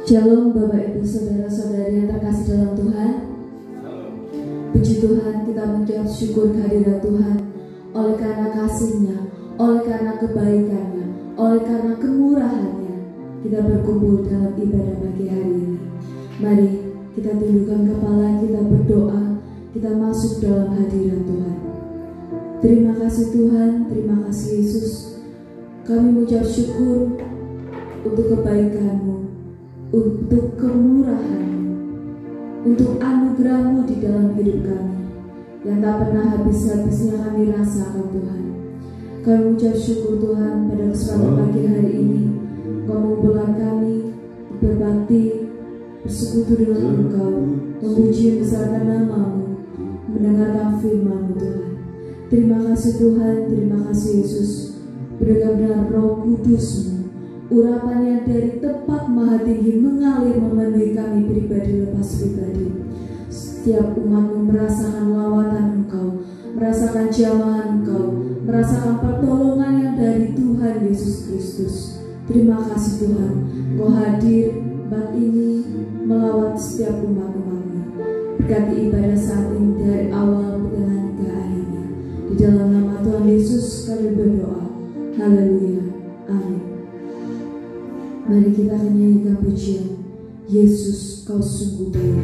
Shalom Bapak Ibu Saudara-saudari yang terkasih dalam Tuhan. Puji Tuhan, kita mengucap syukur kehadiran Tuhan oleh karena kasih-Nya, oleh karena kebaikan-Nya, oleh karena kemurahan-Nya. Kita berkumpul dalam ibadah pagi hari ini. Mari kita tundukkan kepala, kita berdoa, kita masuk dalam hadirat Tuhan. Terima kasih Tuhan, terima kasih Yesus. Kami mengucap syukur untuk kebaikan-Mu, untuk kemurahan-Mu, untuk anugerah-Mu di dalam hidup kami yang tak pernah habis-habisnya kami rasakan Tuhan. Kami mengucap syukur Tuhan pada kesempatan pagi hari ini Engkau mengumpulkan kami berbakti, bersekutu dengan Engkau, memuji besarkan nama-Mu, mendengarkan firman-Mu Tuhan. Terima kasih Tuhan, terima kasih Yesus. Benar-benar Roh Kudus-Mu, urapan yang dari tempat maha tinggi mengalir memenuhi kami pribadi lepas pribadi. Setiap umat-Mu merasakan lawatan Engkau, merasakan jamahan Engkau, merasakan pertolongan yang dari Tuhan Yesus Kristus. Terima kasih Tuhan, Engkau hadir saat ini melawat setiap umat-Mu. Berkati ibadah saat ini dari awal pertengahan hingga akhirnya. Di dalam nama Tuhan Yesus kami berdoa. Haleluya. Amin. Mari kita akan nyanyikan pujian Yesus Kau sungguh baik.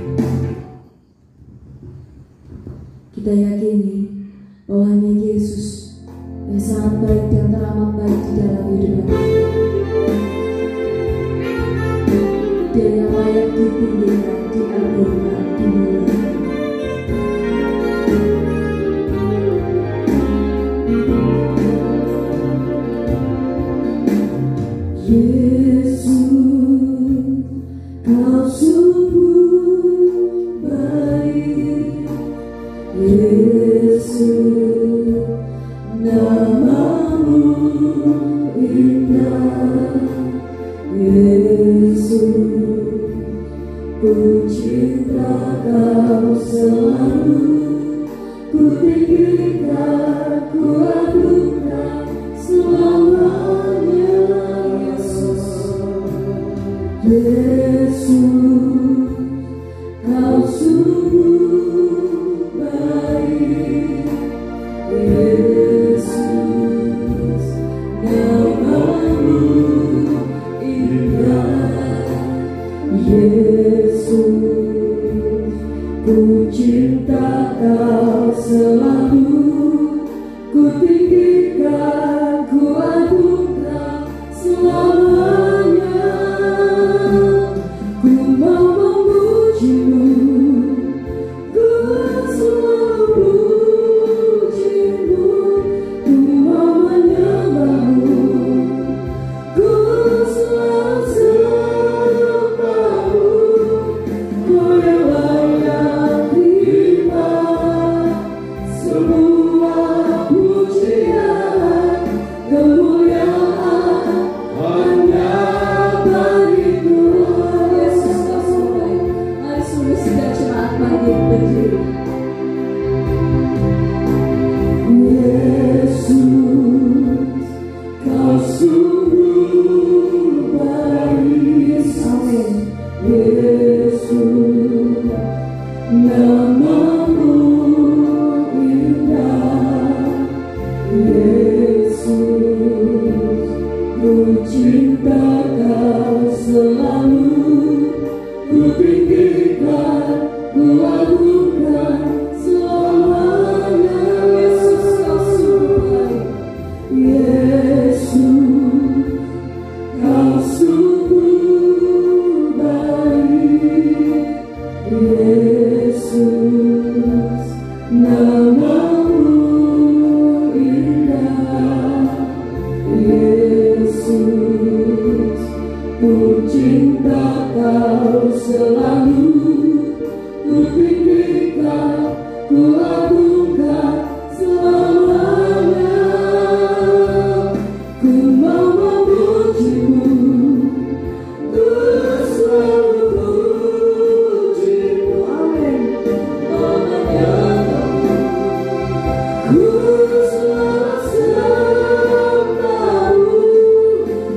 Kita yakini bahwa hanya Yesus yang sangat baik dan teramat baik di dalam hidup kita. Dia yang layak dipujikan, diagungkan, dimuliakan. Kau sungguh baik, Yesus, nama-Mu indah, Yesus, ku cinta Kau selalu, ku tinggikan, ku agungkan selamanya, Yesus. Yesus, Kau sungguh baik, Yesus, nama-Mu indah, Yesus, ku cinta Kau selalu, ku tinggikan, ku agungkan selamanya.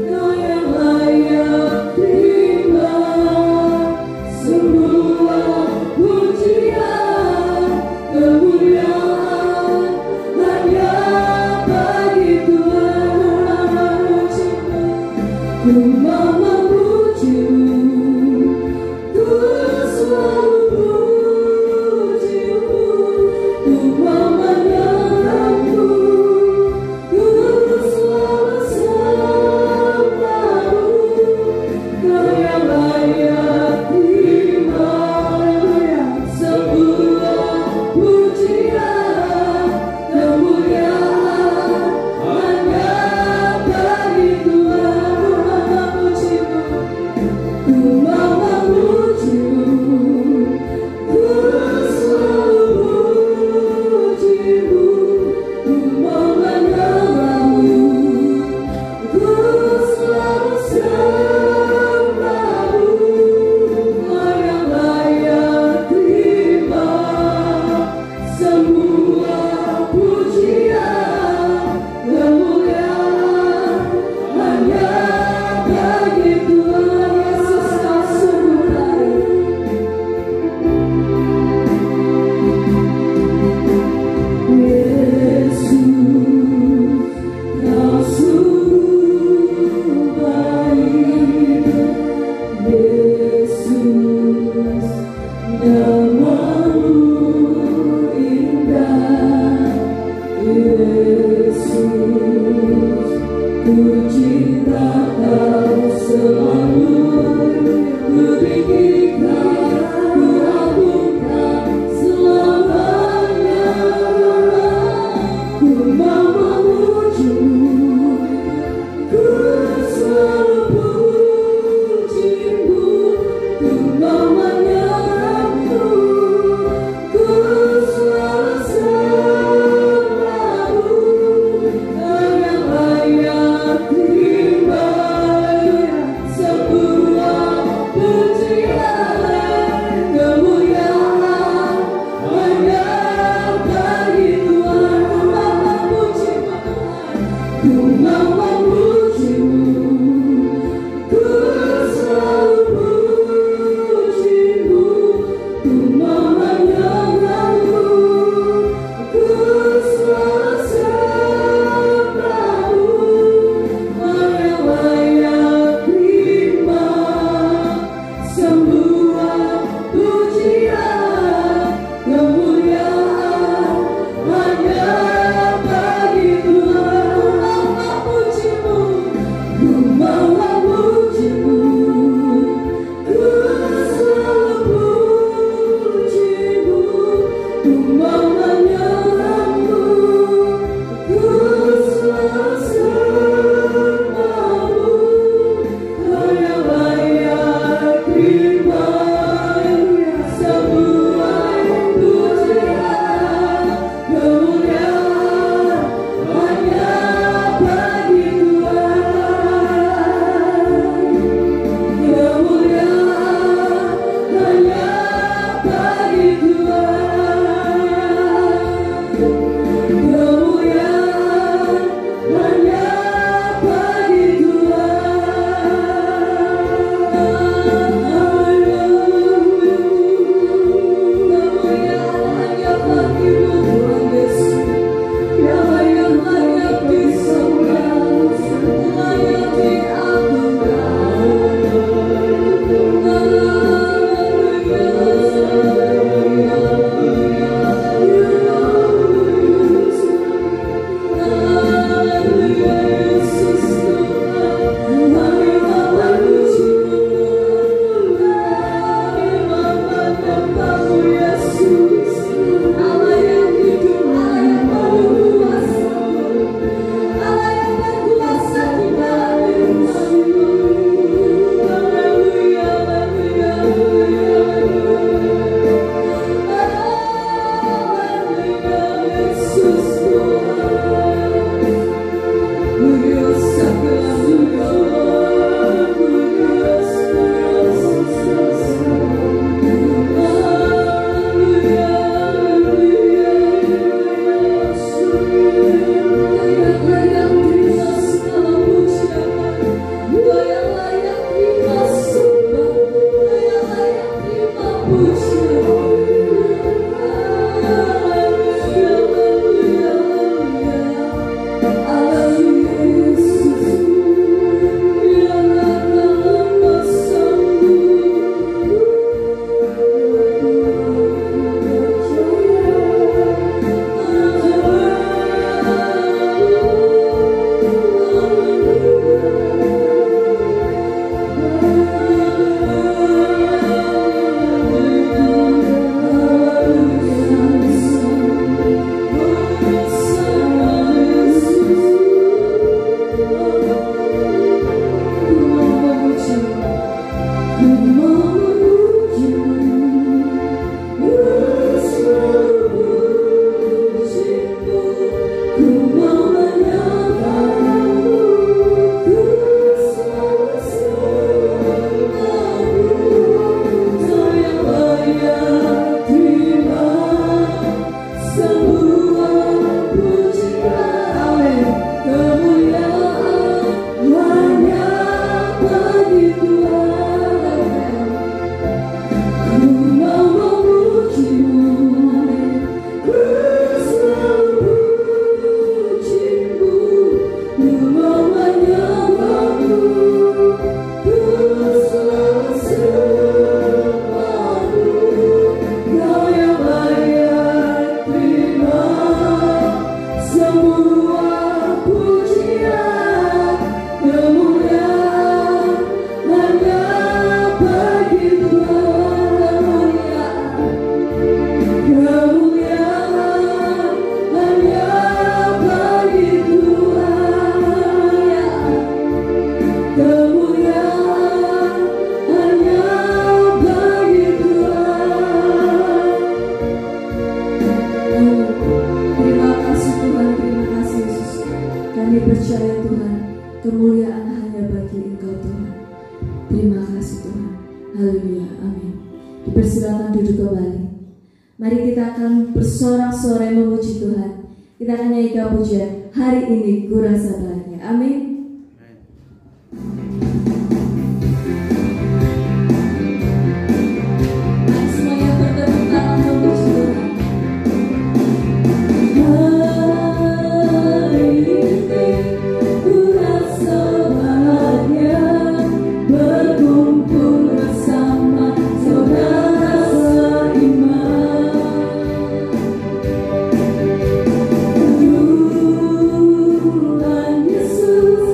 Kau yang layak terima. Ku cinta kau selalu. Mari kita akan bersorak-sorai memuji Tuhan. Kita akan nyanyikan pujian, hari ini ku rasa bahagia. Amin. Mari semuanya bertepuk tangan memuji Tuhan. Hari ini ku rasa bahagia, berkumpul bersama saudara seiman. Tuhan Yesus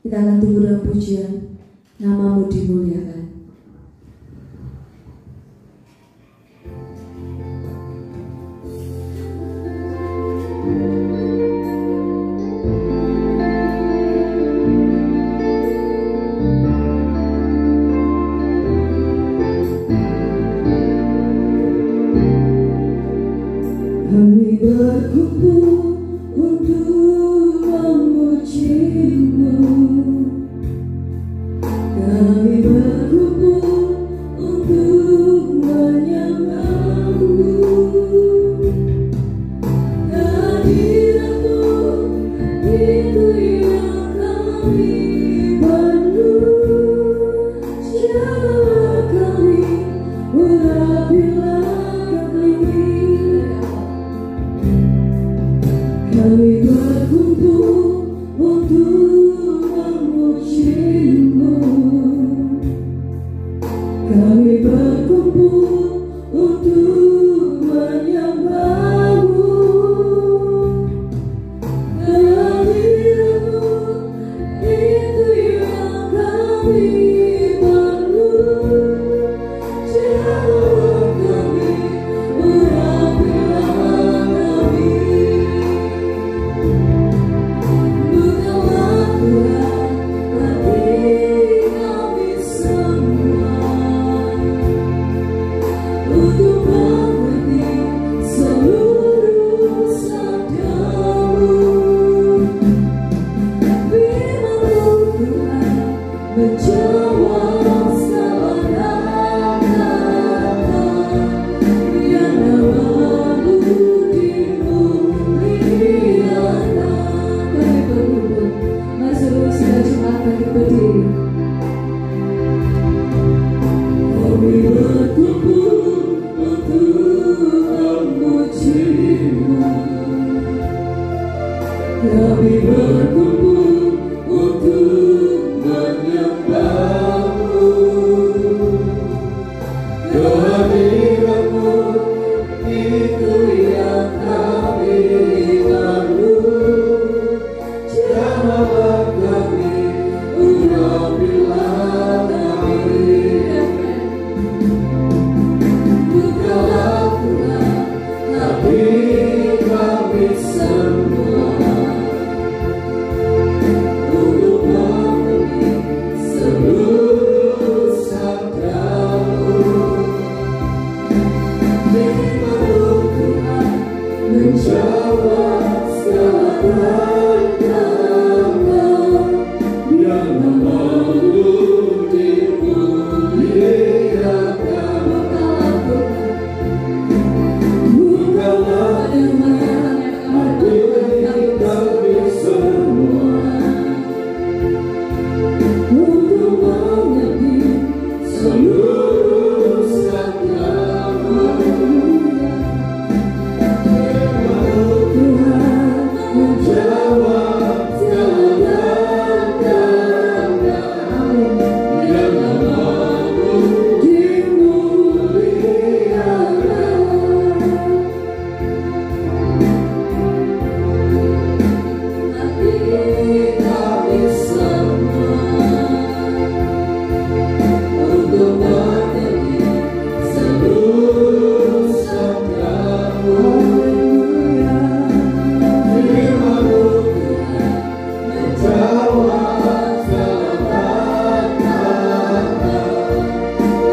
Kita akan tunggu dalam pujian, namamu dimuliakan. Kami berkumpul untuk memuji-Mu. Kami berkumpul untuk menyembah-Mu. Kehadiran-Mu itu yang kami pandu. Jawab kami, urapilah kami. Kami berkumpul untuk memuji-Mu. Kami berkumpul untuk menyembah-Mu. Kehadiran-Mu itu yang kami pandu. Jawab kami, urapilah kami. Bukalah Tuhan hati kami semua, untuk mengerti seluruh sabda-Mu. Firman-Mu Tuhan menjawab segala kata, biar nama-Mu dimuliakan. Kami berkumpul, mari seluruh saudara jemaat bangkit berdiri. Kami berkumpul untuk memuji-Mu. Kami berkumpul untuk menyembah-Mu. Kehadiran-Mu itu yang kami pandu. Jawab kami, urapilah kami. Bukalah Tuhan hati kami semua, untuk mengerti seluruh sabda-Mu. Firman-Mu Tuhan menjawab segala kata, biar nama-Mu dimuliakan. Bukalah hati kami semua, untuk mengerti seluruh sabda-Mu. Firman-Mu Tuhan menjawab segala kata, biar nama-Mu dimuliakan. Hati kami semua, untuk mengerti seluruh sabda-Mu. Firman-Mu Tuhan menjawab segala kata,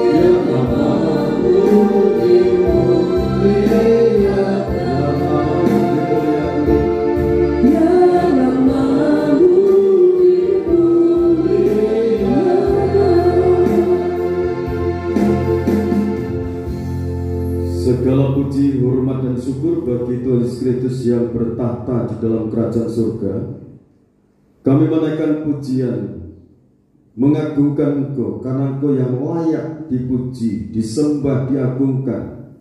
biar nama-Mu dimuliakan. Biar nama-Mu dimuliakan. Segala puji, hormat, dan syukur bagi Tuhan Yesus Kristus yang bertahta di dalam kerajaan surga. Kami menaikkan pujian, mengagungkan Engkau, karena Engkau yang layak dipuji, disembah, diagungkan.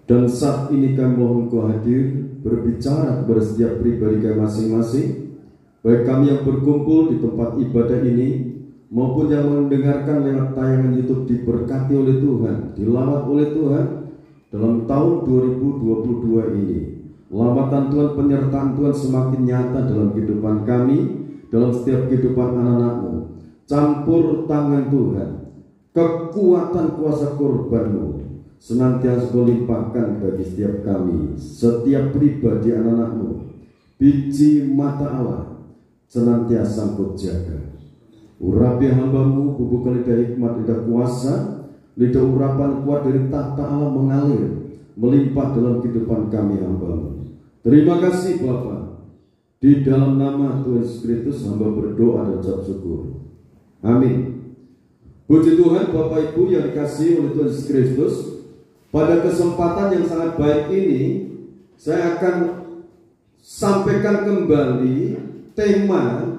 Dan saat ini kami mohon Engkau hadir, berbicara kepada setiap pribadi kami masing-masing, baik kami yang berkumpul di tempat ibadah ini, maupun yang mendengarkan lewat tayangan YouTube, diberkati oleh Tuhan, dilawat oleh Tuhan dalam tahun 2022 ini. Lambatan Tuhan, penyertaan Tuhan semakin nyata dalam kehidupan kami, dalam setiap kehidupan anak-anak-Mu. Campur tangan Tuhan, kekuatan kuasa korban-Mu senantiasa Kau limpahkan bagi setiap kami, setiap pribadi anak-anak-Mu. Biji mata Allah senantiasa Kau jaga. Urapi hamba-Mu, bubuhkan lidah hikmat, lidah kuasa, lidah urapan kuat dari tahta Allah mengalir, melimpah dalam kehidupan kami hamba-Mu. Terima kasih Bapa. Di dalam nama Tuhan Yesus Kristus hamba berdoa dan ucap syukur. Amin. Puji Tuhan Bapak Ibu yang dikasihi oleh Tuhan Yesus Kristus. Pada kesempatan yang sangat baik ini, saya akan sampaikan kembali tema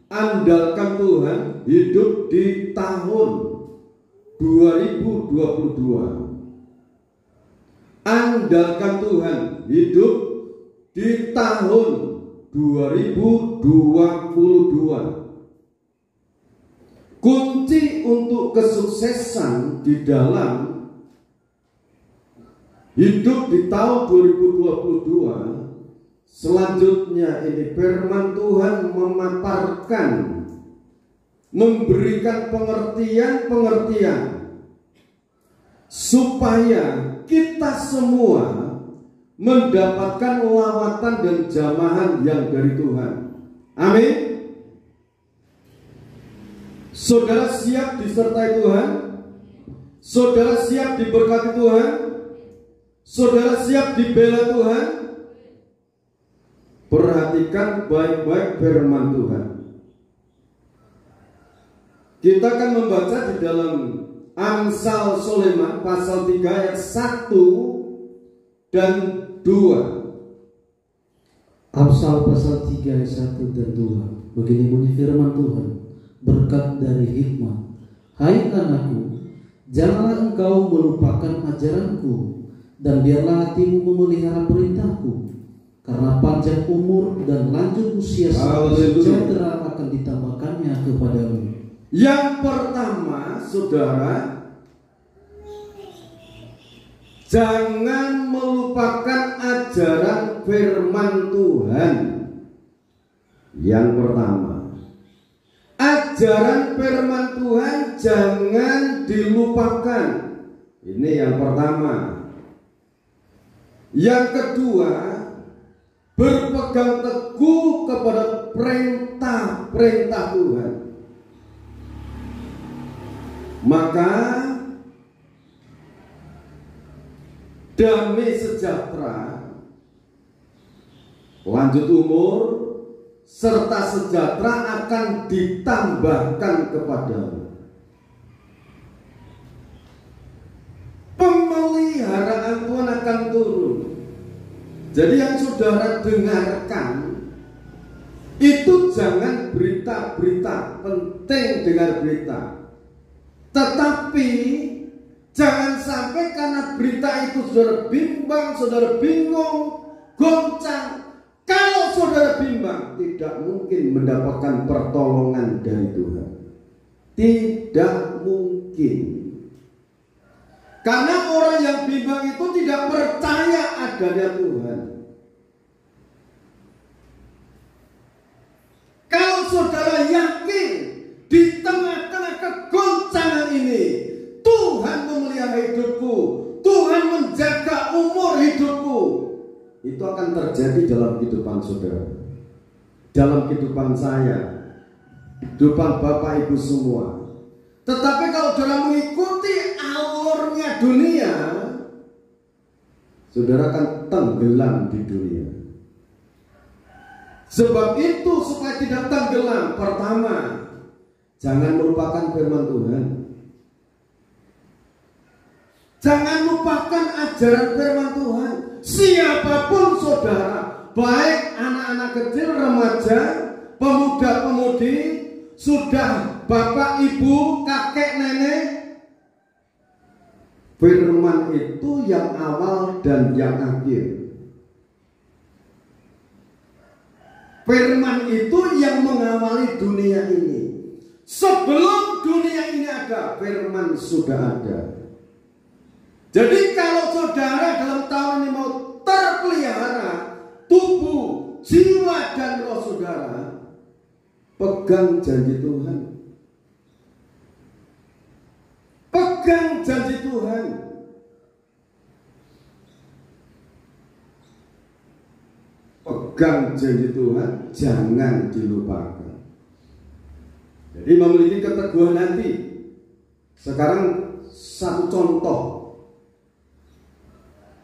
andalkan Tuhan hidup di tahun 2022. Andalkan Tuhan hidup di tahun 2022. Kunci untuk kesuksesan di dalam hidup di tahun 2022, selanjutnya ini firman Tuhan memaparkan, memberikan pengertian-pengertian supaya kita semua mendapatkan lawatan dan jamahan yang dari Tuhan. Amin. Saudara siap disertai Tuhan? Saudara siap diberkati Tuhan? Saudara siap dibela Tuhan? Perhatikan baik-baik firman Tuhan. Kita akan membaca di dalam Amsal Soleman pasal 3 ayat 1 dan 2. Amsal pasal 3 ayat 1 dan 2. Begini bunyi firman Tuhan, berkat dari hikmat. Hai anakku, janganlah engkau melupakan ajaranku, dan biarlah hatimu memelihara perintahku. Karena panjang umur dan lanjut usia sejahtera akan ditambahkannya kepadamu. Yang pertama, saudara, jangan melupakan ajaran firman Tuhan. Yang pertama, ajaran firman Tuhan jangan dilupakan. Ini yang pertama. Yang kedua, berpegang teguh kepada perintah-perintah Tuhan. Maka damai sejahtera, lanjut umur, serta sejahtera akan ditambahkan kepadamu. Pemeliharaan Tuhan akan turun. Jadi yang saudara dengarkan itu jangan berita-berita, penting dengar berita. Tetapi jangan sampai karena berita itu saudara bimbang, saudara bingung, goncang. Kalau saudara bimbang, tidak mungkin mendapatkan pertolongan dari Tuhan. Tidak mungkin. Karena orang yang bimbang itu tidak percaya adanya Tuhan. Kalau saudara yakin di tengah-tengah kegoncangan ini Tuhan memelihara hidupku, Tuhan menjaga umur hidupku, itu akan terjadi dalam kehidupan saudara, dalam kehidupan saya, kehidupan Bapak Ibu semua. Tetapi kalau saudara mengikuti alurnya dunia, saudara akan tenggelam di dunia. Sebab itu supaya tidak tenggelam, pertama, jangan melupakan firman Tuhan. Jangan lupakan ajaran firman Tuhan. Siapapun saudara, baik anak-anak kecil, remaja, pemuda-pemudi, sudah bapak, ibu, kakek, nenek, firman itu yang awal dan yang akhir. Firman itu yang mengawali dunia ini. Sebelum dunia ini ada, firman sudah ada. Jadi kalau saudara dalam tahun ini mau terpelihara tubuh, jiwa dan roh saudara, Pegang janji Tuhan. Pegang janji Tuhan. Pegang janji Tuhan, jangan dilupakan. Jadi memiliki keteguhan hati. Sekarang satu contoh.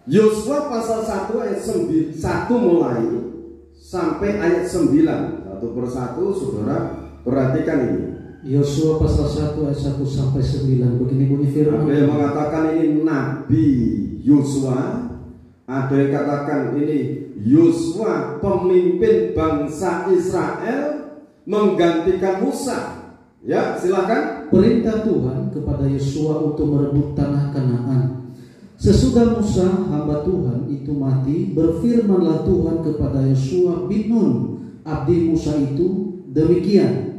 Yosua pasal 1 ayat 1 mulai sampai ayat 9. Satu persatu saudara perhatikan ini. Yosua pasal 1 ayat 1 sampai 9. Begini bunyi firman. Ada yang mengatakan ini Nabi Yosua, ada yang katakan ini Yosua pemimpin bangsa Israel menggantikan Musa. Ya, silakan. Perintah Tuhan kepada Yosua untuk merebut tanah Kanaan. Sesudah Musa hamba Tuhan itu mati, berfirmanlah Tuhan kepada Yosua bin Nun, abdi Musa itu, demikian: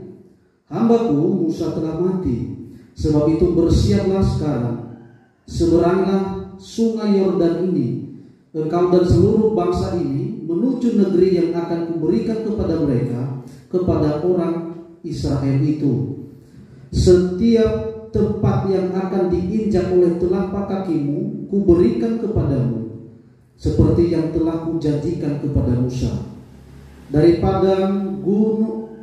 Hambaku Musa telah mati, sebab itu bersiaplah sekarang, seberanglah sungai Yordan ini, engkau dan seluruh bangsa ini menuju negeri yang akan kuberikan kepada mereka, kepada orang Israel itu. Setiap tempat yang akan diinjak oleh telapak kakimu kuberikan kepadamu, seperti yang telah kujanjikan kepada Musa. Dari padang gurun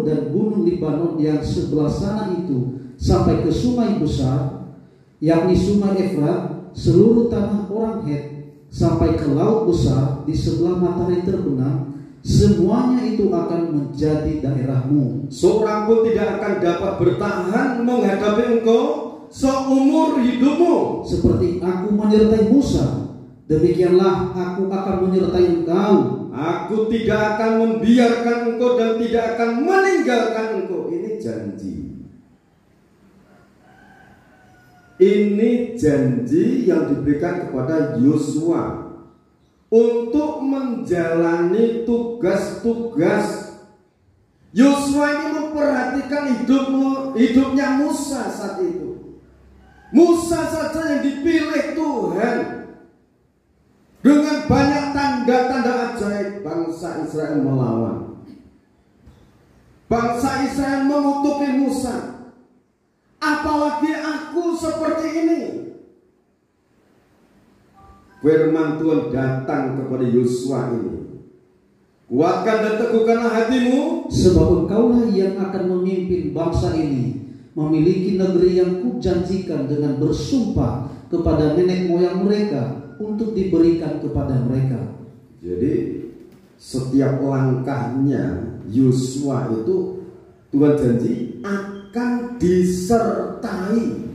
dan gunung Libanon yang sebelah sana itu sampai ke sungai besar, yakni sungai Efrat, seluruh tanah orang Het, sampai ke laut besar di sebelah matahari terbenam, semuanya itu akan menjadi daerahmu. Seorang pun tidak akan dapat bertahan menghadapi engkau seumur hidupmu. Seperti aku menyertai Musa, demikianlah aku akan menyertai engkau. Aku tidak akan membiarkan engkau dan tidak akan meninggalkan engkau. Ini janji. Ini janji yang diberikan kepada Yosua untuk menjalani tugas-tugas. Yosua ini memperhatikan hidupnya Musa saat itu. Musa saja yang dipilih Tuhan. Dengan banyak tanda-tanda ajaib, bangsa Israel melawan. Bangsa Israel mengutuki Musa. Apalagi aku seperti ini. Firman Tuhan datang kepada Yosua ini. Kuatkan dan teguhkanlah hatimu, sebab engkaulah yang akan memimpin bangsa ini memiliki negeri yang kujanjikan dengan bersumpah kepada nenek moyang mereka untuk diberikan kepada mereka. Jadi setiap langkahnya Yosua itu Tuhan janji akan disertai.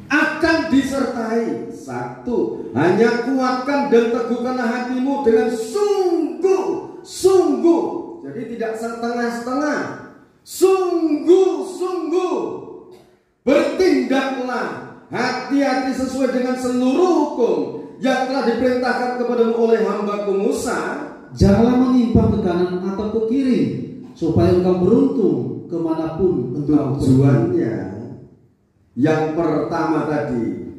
Akan disertai. Satu, hanya kuatkan dan teguhkanlah hatimu dengan sungguh-sungguh. Jadi tidak setengah-setengah. Sungguh-sungguh. Bertindaklah hati-hati sesuai dengan seluruh hukum yang telah diperintahkan kepadamu oleh hambaku Musa. Janganlah menyimpang ke kanan atau ke kiri, supaya engkau beruntung kemanapun engkau. Tujuannya yang pertama tadi,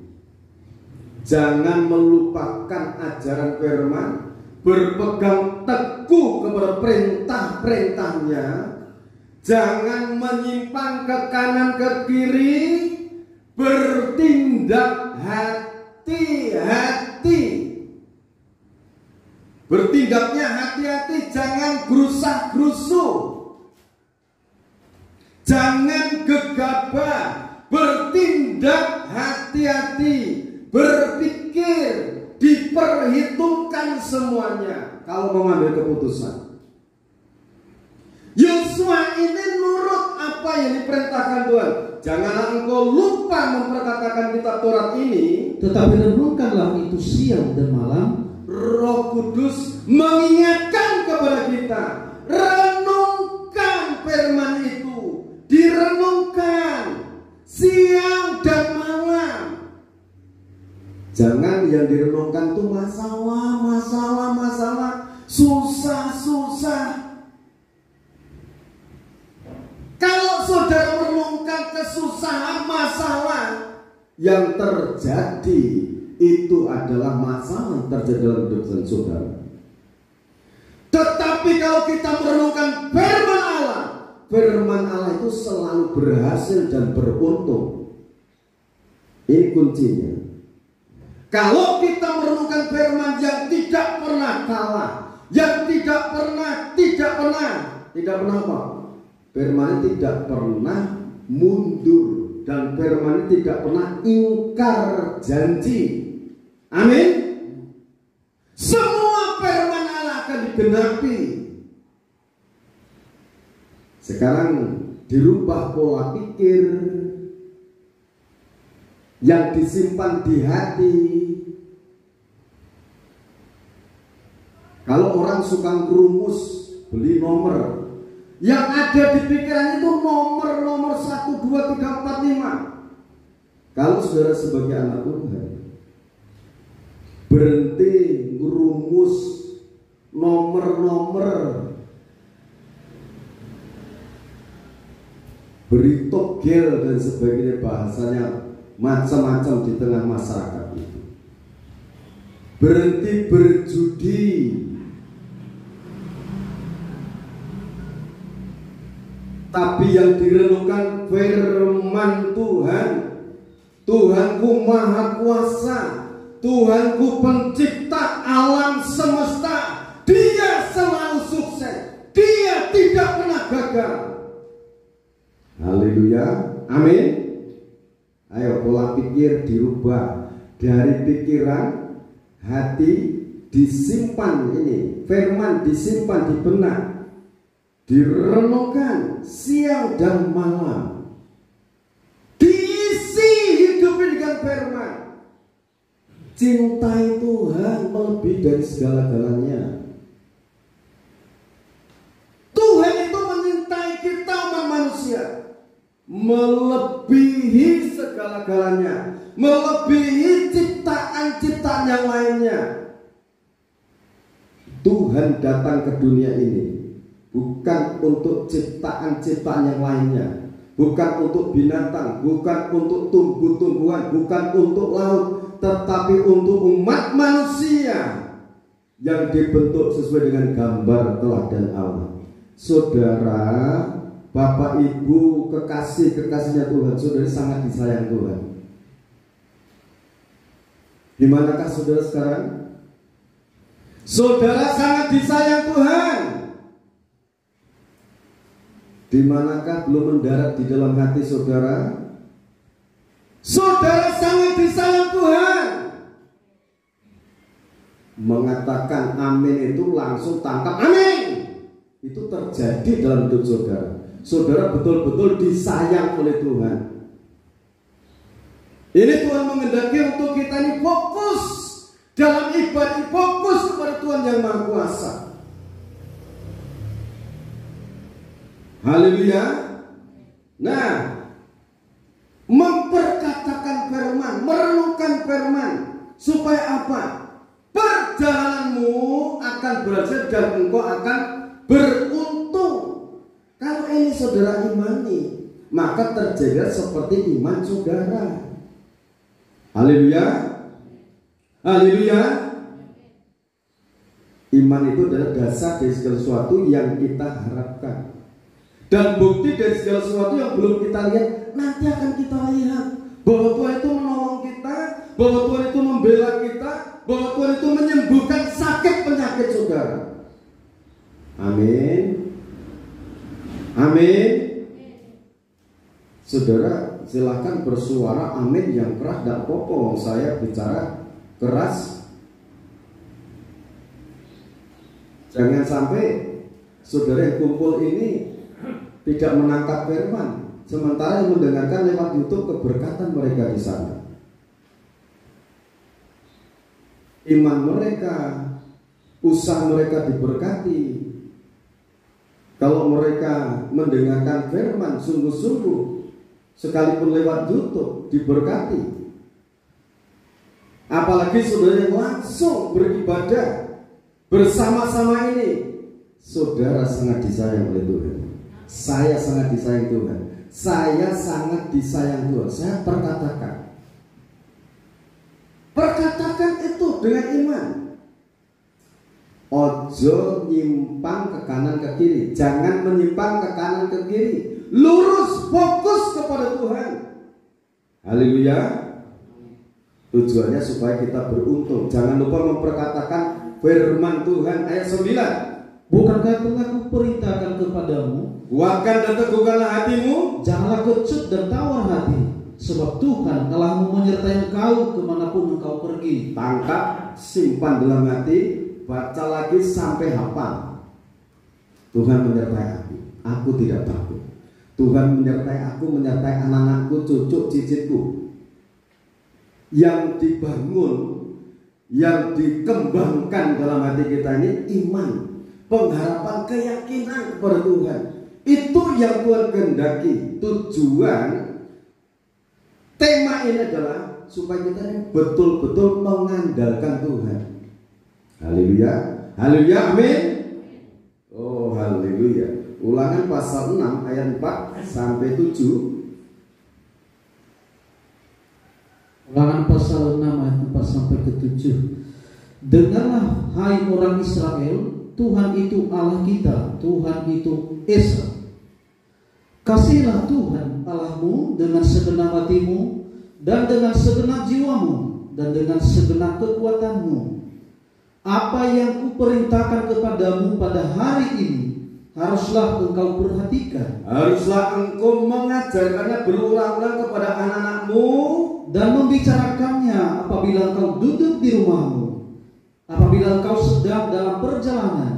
jangan melupakan ajaran firman, berpegang teguh kepada perintah-perintahnya, jangan menyimpang ke kanan ke kiri, bertindak hati-hati. Bertindaknya hati-hati, jangan gerusah-gerusuh, jangan gegabah, bertindak hati-hati, berpikir, diperhitungkan semuanya kalau mengambil keputusan. Yosua ini nurut apa yang diperintahkan Tuhan. Janganlah engkau lupa memperkatakan kitab Taurat ini, tetapi renungkanlah itu siang dan malam. Roh Kudus mengingatkan kepada kita, renungkan firman itu, direnungkan siang dan malam. Jangan yang direnungkan itu masalah, susah. Kalau saudara merenungkan kesusahan, masalah yang terjadi, itu adalah masalah yang terjadi dalam hidup saudara. Tetapi kalau kita merenungkan firman Allah itu selalu berhasil dan beruntung. Ini kuncinya. Kalau kita merenungkan firman yang tidak pernah kalah, yang tidak pernah apa? Firman tidak pernah mundur, dan firman tidak pernah ingkar janji. Amin. Semua firman Allah akan digenapi. Sekarang dirubah pola pikir yang disimpan di hati. Kalau orang suka rumus beli nomor, yang ada di pikiran itu nomor 1, 2, 3, 4, 5. Kalau saudara sebagai anak Tuhan berhenti rumus nomor, beri togel dan sebagainya, bahasanya macam-macam di tengah masyarakat itu. Berhenti berjudi, tapi yang direnungkan firman Tuhan. Tuhanku Maha Kuasa, Tuhanku pencipta alam semesta. Dia selalu sukses, Dia tidak pernah gagal. Haleluya, amin. Ayo pola pikir dirubah dari pikiran, hati disimpan, ini firman disimpan di benak, direnungkan siang dan malam, diisi hidupnya dengan firman. Cintai Tuhan melebihi dari segala-galanya. Tuhan itu menyintai kita manusia melebihi segala-galanya, melebihi ciptaan-ciptaan yang lainnya. Tuhan datang ke dunia ini bukan untuk ciptaan-ciptaan yang lainnya, bukan untuk binatang, bukan untuk tumbuh-tumbuhan, bukan untuk laut, tetapi untuk umat manusia yang dibentuk sesuai dengan gambar teladan Allah. Saudara, Bapak Ibu, kekasih-kekasihnya Tuhan, saudara sangat disayang Tuhan. Di manakah saudara sekarang? Saudara sangat disayang Tuhan. Di manakah belum mendarat di dalam hati saudara? Saudara sangat disayang Tuhan. Mengatakan amin itu langsung tangkap amin. Itu terjadi dalam hidup saudara. Saudara betul-betul disayang oleh Tuhan. Ini Tuhan menghendaki untuk kita ini fokus dalam ibadah, fokus kepada Tuhan yang Maha Kuasa. Haleluya. Nah, memperkatakan firman, merenungkan firman, supaya apa? Perjalananmu akan berhasil dan engkau akan beruntung. Kalau ini saudara imani, maka terjaga seperti iman saudara. Haleluya. Haleluya. Iman itu adalah dasar dari segala sesuatu yang kita harapkan. Dan bukti dari segala sesuatu yang belum kita lihat, nanti akan kita lihat bahwa Tuhan itu menolong kita, bahwa Tuhan itu membela kita, bahwa Tuhan itu menyembuhkan sakit penyakit saudara. Amin. Amin. Saudara silakan bersuara amin yang keras, tidak apa-apa. Saya bicara keras. Jangan sampai saudara yang kumpul ini tidak menangkap firman, sementara yang mendengarkan lewat YouTube keberkatan mereka di sana. Iman mereka, usaha mereka diberkati. Kalau mereka mendengarkan firman sungguh-sungguh, sekalipun lewat YouTube, diberkati. Apalagi saudara yang langsung beribadah bersama-sama ini, saudara sangat disayang oleh Tuhan. Saya sangat disayang Tuhan. Saya sangat disayang Tuhan. Saya perkatakan itu dengan iman. ojo nyimpang ke kanan ke kiri. Jangan menyimpang ke kanan ke kiri. Lurus, fokus kepada Tuhan. Haleluya. Tujuannya supaya kita beruntung. Jangan lupa memperkatakan firman Tuhan ayat 9. Bukankah telah kuperintahkan kepadamu, kuatkan dan teguhkanlah hatimu, janganlah kecut dan tawar hati, sebab Tuhan Allahmu menyertai engkau kemanapun engkau pergi. Tangkap, simpan dalam hati, baca lagi sampai hafal. Tuhan menyertai aku tidak takut. Tuhan menyertai aku, menyertai anak-anakku, cucu, cicitku. Yang dibangun, yang dikembangkan dalam hati kita ini iman, pengharapan, keyakinan kepada Tuhan. Itu yang Tuhan kehendaki. Tujuan tema ini adalah supaya kita ini betul-betul mengandalkan Tuhan. Haleluya. Haleluya, amin. Oh, haleluya. Ulangan pasal 6 ayat 4 sampai 7. Ulangan pasal 6 ayat 4 sampai ke 7. Dengarlah hai orang Israel, Tuhan itu Allah kita, Tuhan itu Esa. Kasihilah Tuhan Allahmu dengan segenap hatimu, dan dengan segenap jiwamu, dan dengan segenap kekuatanmu. Apa yang kuperintahkan kepadamu pada hari ini haruslah engkau perhatikan. Haruslah engkau mengajarkannya berulang-ulang kepada anak-anakmu, dan membicarakannya apabila engkau duduk di rumahmu, apabila engkau sedang dalam perjalanan,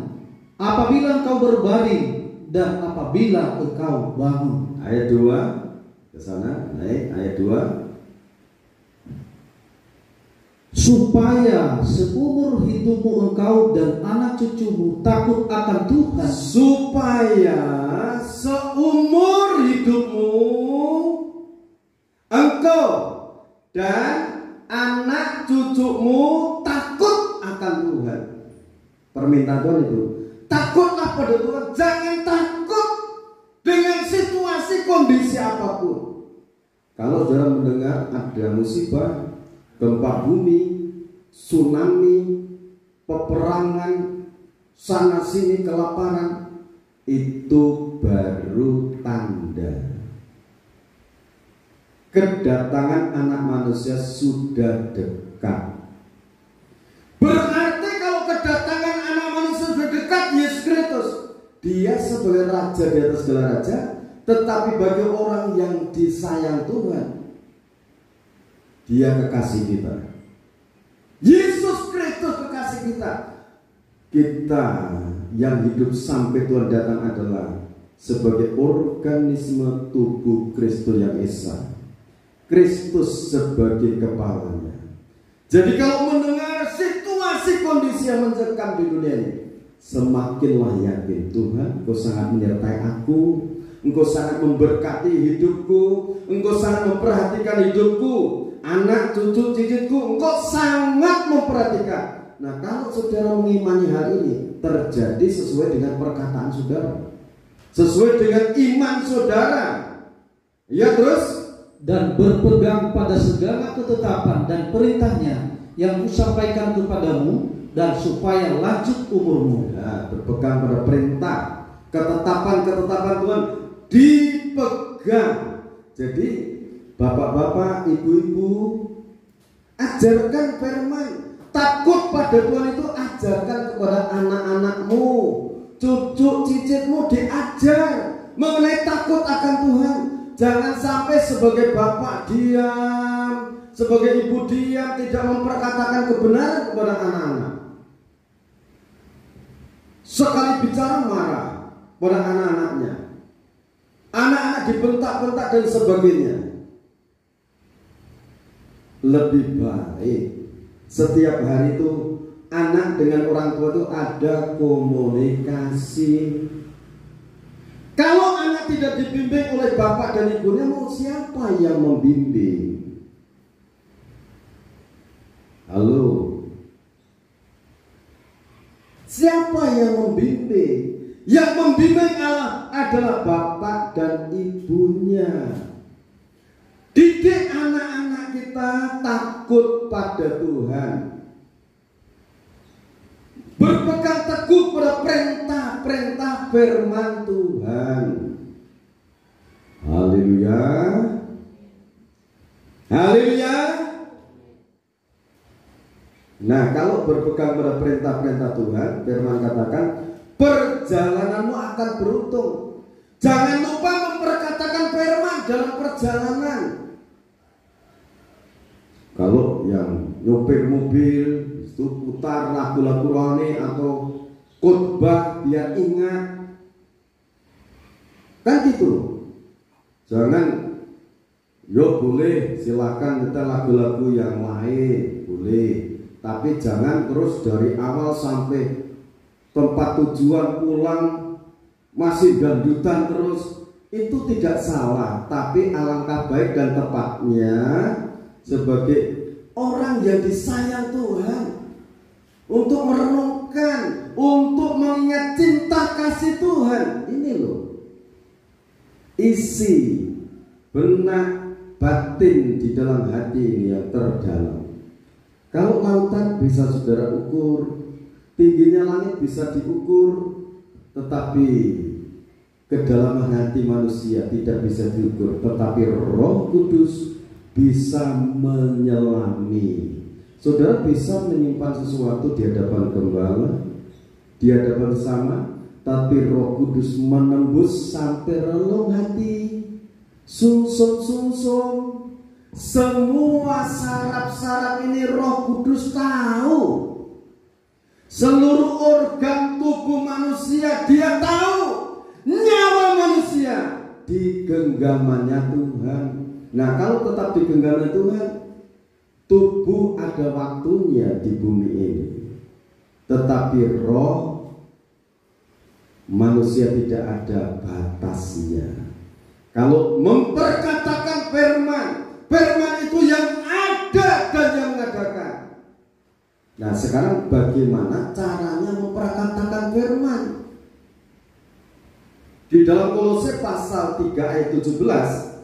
apabila engkau berbaring, dan apabila engkau bangun. Ayat 2 ke sana, naik ayat 2. Supaya seumur hidupmu engkau dan anak cucumu takut akan Tuhan. Supaya seumur hidupmu engkau dan anak cucumu takut akan Tuhan. Permintaan Tuhan itu, takutlah pada Tuhan. Jangan takut dengan situasi kondisi apapun. Kalau saudara mendengar ada musibah, gempa bumi, tsunami, peperangan, sana sini kelaparan, itu baru tanda kedatangan anak manusia sudah dekat. Berarti kalau kedatangan anak manusia sudah dekat, Yesus Kristus, dia sebagai raja di atas segala raja, tetapi bagi orang yang disayang Tuhan, dia kekasih kita. Yesus Kristus kekasih kita. Kita yang hidup sampai Tuhan datang adalah sebagai organisme tubuh Kristus yang esa. Kristus sebagai kepalanya. Jadi kalau mendengar situasi kondisi yang mencekam di dunia ini, semakinlah yakin Tuhan, Engkau sangat menyertai aku, Engkau sangat memberkati hidupku, Engkau sangat memperhatikan hidupku, anak cucu cicitku, Engkau sangat memperhatikan. Nah, kalau saudara mengimani hal ini, terjadi sesuai dengan perkataan saudara, sesuai dengan iman saudara. Ya, terus, dan berpegang pada segala ketetapan dan perintahnya yang kusampaikan kepadamu, dan supaya lanjut umurmu. Ya, berpegang pada perintah, ketetapan-ketetapan Tuhan dipegang. Jadi bapak-bapak, ibu-ibu, ajarkan firman. Takut pada Tuhan itu ajarkan kepada anak-anakmu, cucu cicitmu, diajar mengenai takut akan Tuhan. Jangan sampai sebagai bapak diam, sebagai ibu diam, tidak memperkatakan kebenaran kepada anak-anak. Sekali bicara marah pada anak-anaknya, anak-anak dibentak-bentak dan sebagainya. Lebih baik setiap hari itu anak dengan orang tua itu ada komunikasi. Kalau anak tidak dibimbing oleh bapak dan ibunya, mau siapa yang membimbing? Halo, siapa yang membimbing? Yang membimbing adalah bapak dan ibunya. Didik anak-anak kita takut pada Tuhan. berpegang teguh pada perintah-perintah firman Tuhan. Haleluya. Haleluya. Nah, kalau berpegang pada perintah-perintah Tuhan, firman katakan perjalananmu akan beruntung. Jangan lupa memperkatakan firman dalam perjalanan. Kalau yang nyopir mobil itu putar lagu-lagu rohani atau khotbah biar ingat, kan gitu. Jangan, yo boleh silakan kita lagu-lagu yang lain boleh, tapi jangan terus dari awal sampai tempat tujuan pulang masih dangdutan terus. Itu tidak salah, tapi alangkah baik dan tepatnya sebagai orang yang disayang Tuhan untuk merenungkan, untuk mengingat cinta kasih Tuhan. Ini loh isi benak batin di dalam hati ini yang terdalam. Kalau lautan bisa saudara ukur, tingginya langit bisa diukur, tetapi kedalaman hati manusia tidak bisa diukur. Tetapi Roh Kudus bisa menyelami. Saudara bisa menyimpan sesuatu di hadapan gembala, di hadapan sama, tapi Roh Kudus menembus sampai relung hati, sumsum-sumsum. Semua saraf-saraf ini Roh Kudus tahu. Seluruh organ tubuh manusia Dia tahu. Nyawa manusia di genggamannya Tuhan. Nah, kalau tetap di genggaman Tuhan, tubuh ada waktunya di bumi ini. Tetapi roh manusia tidak ada batasnya. Kalau memperkatakan firman, firman itu yang ada dan yang mengadakan. Nah, sekarang bagaimana caranya memperkatakan firman? Di dalam Kolose pasal 3 ayat 17,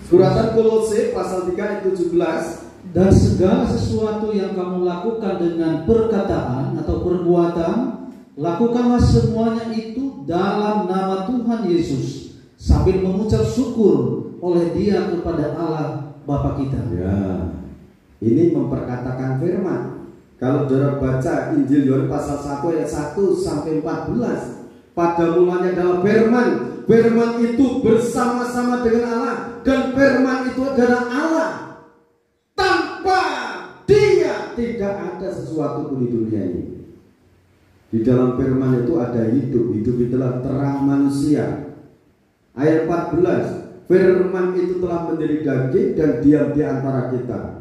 suratan Kolose pasal 3 ayat 17, dan segala sesuatu yang kamu lakukan dengan perkataan atau perbuatan, lakukanlah semuanya itu dalam nama Tuhan Yesus, sambil mengucap syukur oleh Dia kepada Allah Bapa kita. Ya, ini memperkatakan firman. Kalau saudara baca Injil Yohanes pasal 1 ayat 1 sampai 14, pada mulanya adalah firman. Firman itu bersama-sama dengan Allah, dan firman itu adalah Allah. Tanpa Dia tidak ada sesuatu pun di dunia ini. Di dalam firman itu ada hidup. Hidup itulah terang manusia. Ayat 14, firman itu telah menjadi daging dan diam di antara kita.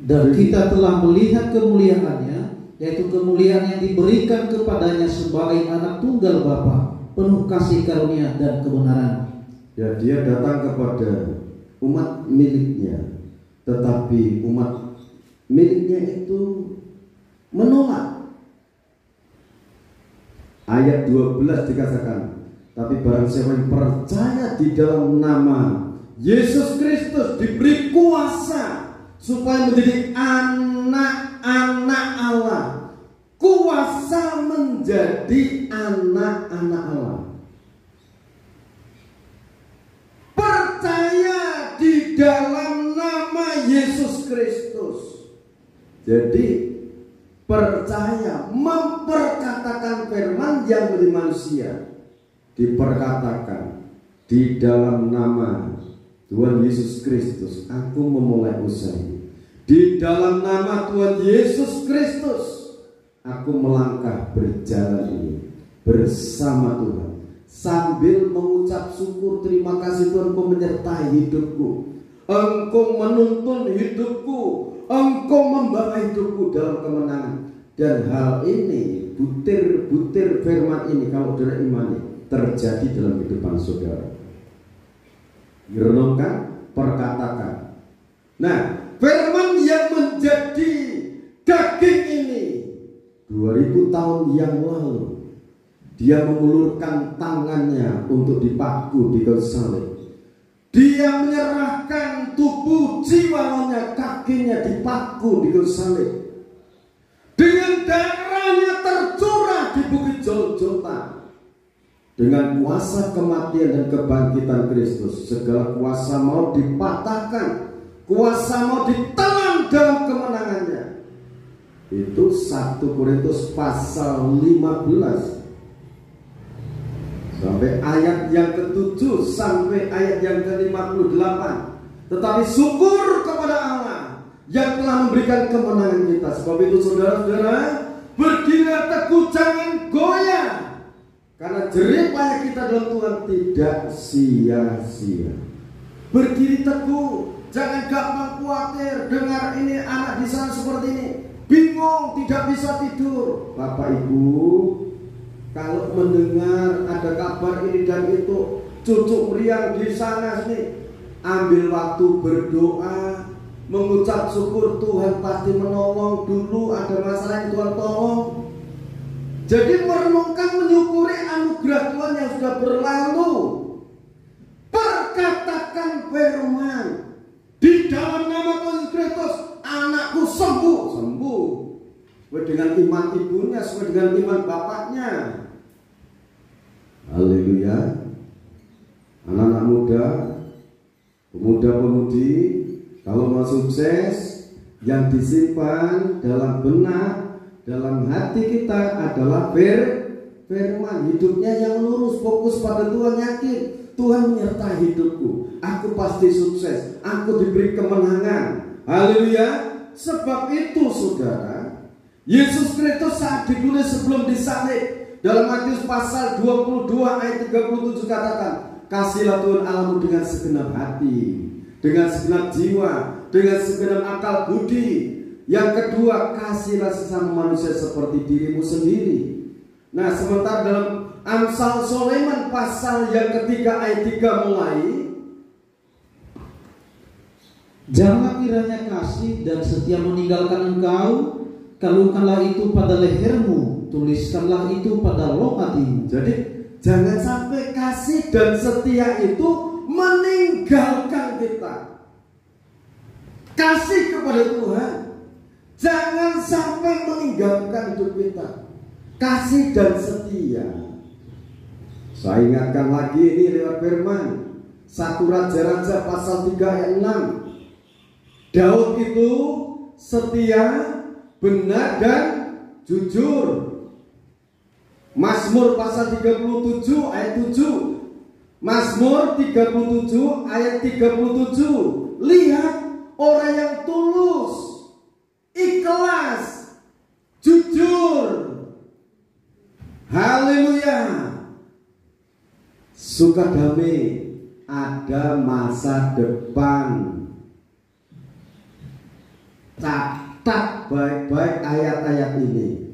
Dan kita telah melihat kemuliaannya, yaitu kemuliaan yang diberikan kepadanya sebagai anak tunggal Bapa, penuh kasih karunia dan kebenaran. Ya, Dia datang kepada umat miliknya, tetapi umat miliknya itu menolak. Ayat 12 dikatakan, tapi barang siapa yang percaya di dalam nama Yesus Kristus diberi kuasa supaya menjadi anak-anak Allah. Kuasa menjadi anak-anak Allah. Percaya di dalam nama Yesus Kristus. Jadi percaya, memperkatakan firman yang menjadi manusia. Diperkatakan di dalam nama Tuhan Yesus Kristus, aku memulai usaha ini. Di dalam nama Tuhan Yesus Kristus, aku melangkah berjalan ini bersama Tuhan, sambil mengucap syukur, terima kasih Tuhan, Engkau menyertai hidupku, Engkau menuntun hidupku, Engkau membawa hidupku dalam kemenangan. Dan hal ini, butir-butir firman ini, kalau saudara imani, terjadi dalam kehidupan saudara. Renungkan, perkatakan. Nah, firman yang menjadi daging ini 2000 tahun yang lalu, Dia mengulurkan tangannya untuk dipaku di kayu salib. Dia menyerahkan tubuh jiwanya, kakinya dipaku di kayu salib, dengan darahnya tercurah di bukit Golgota, dengan kuasa kematian dan kebangkitan Kristus, segala kuasa mau dipatahkan, kuasa mau ditelan dalam kemenangannya. Itu 1 Korintus pasal 15 sampai ayat yang ke-7 sampai ayat yang ke-58. Tetapi syukur kepada Allah yang telah memberikan kemenangan kita. Sebab itu saudara-saudara, berdiri teguh, jangan goyah, karena jerih payah kita dalam Tuhan tidak sia-sia. Berdiri teguh, jangan gampang khawatir. Dengar ini anak di sana seperti ini, bingung, tidak bisa tidur. Bapak Ibu, kalau mendengar ada kabar ini dan itu, cucuk meriang di sana sini, ambil waktu berdoa, mengucap syukur. Tuhan pasti menolong. Dulu ada masalah yang Tuhan tolong. Jadi merenungkan, menyukuri anugerah Tuhan yang sudah berlalu. Perkatakan firman di dalam nama Tuhan Kristus, anakku sembuh. Sembuh sesuai dengan iman ibunya, sesuai dengan iman bapaknya. Haleluya. Anak-anak muda, pemuda-pemudi, kalau mau sukses, yang disimpan dalam benak, dalam hati kita adalah firman. Hidupnya yang lurus, fokus pada Tuhan, yakin Tuhan menyertai hidupku, aku pasti sukses, aku diberi kemenangan. Haleluya. Sebab itu saudara, Yesus Kristus saat ditulis sebelum disalib, dalam Matius pasal 22 ayat 37 katakan, kasihlah Tuhan Allahmu dengan segenap hati, dengan segenap jiwa, dengan segenap akal budi. Yang kedua, kasihlah sesama manusia seperti dirimu sendiri. Nah, sementara dalam Amsal Sulaiman pasal yang ketiga ayat 3 mulai, janganlah kiranya kasih dan setia meninggalkan engkau, kalungkanlah itu pada lehermu, tuliskanlah itu pada loh hatimu. Jadi jangan sampai kasih dan setia itu meninggalkan kita. Kasih kepada Tuhan jangan sampai meninggalkan hidup kita. Kasih dan setia. Saya ingatkan lagi ini lewat firman 1 Raja-Raja pasal 3 ayat 6. Daud itu setia, benar dan jujur. Mazmur pasal 37 ayat 7. Mazmur 37 ayat 37. Lihat orang yang tulus, ikhlas, jujur. Haleluya. Sukadamai, ada masa depan. Catat baik-baik ayat-ayat ini.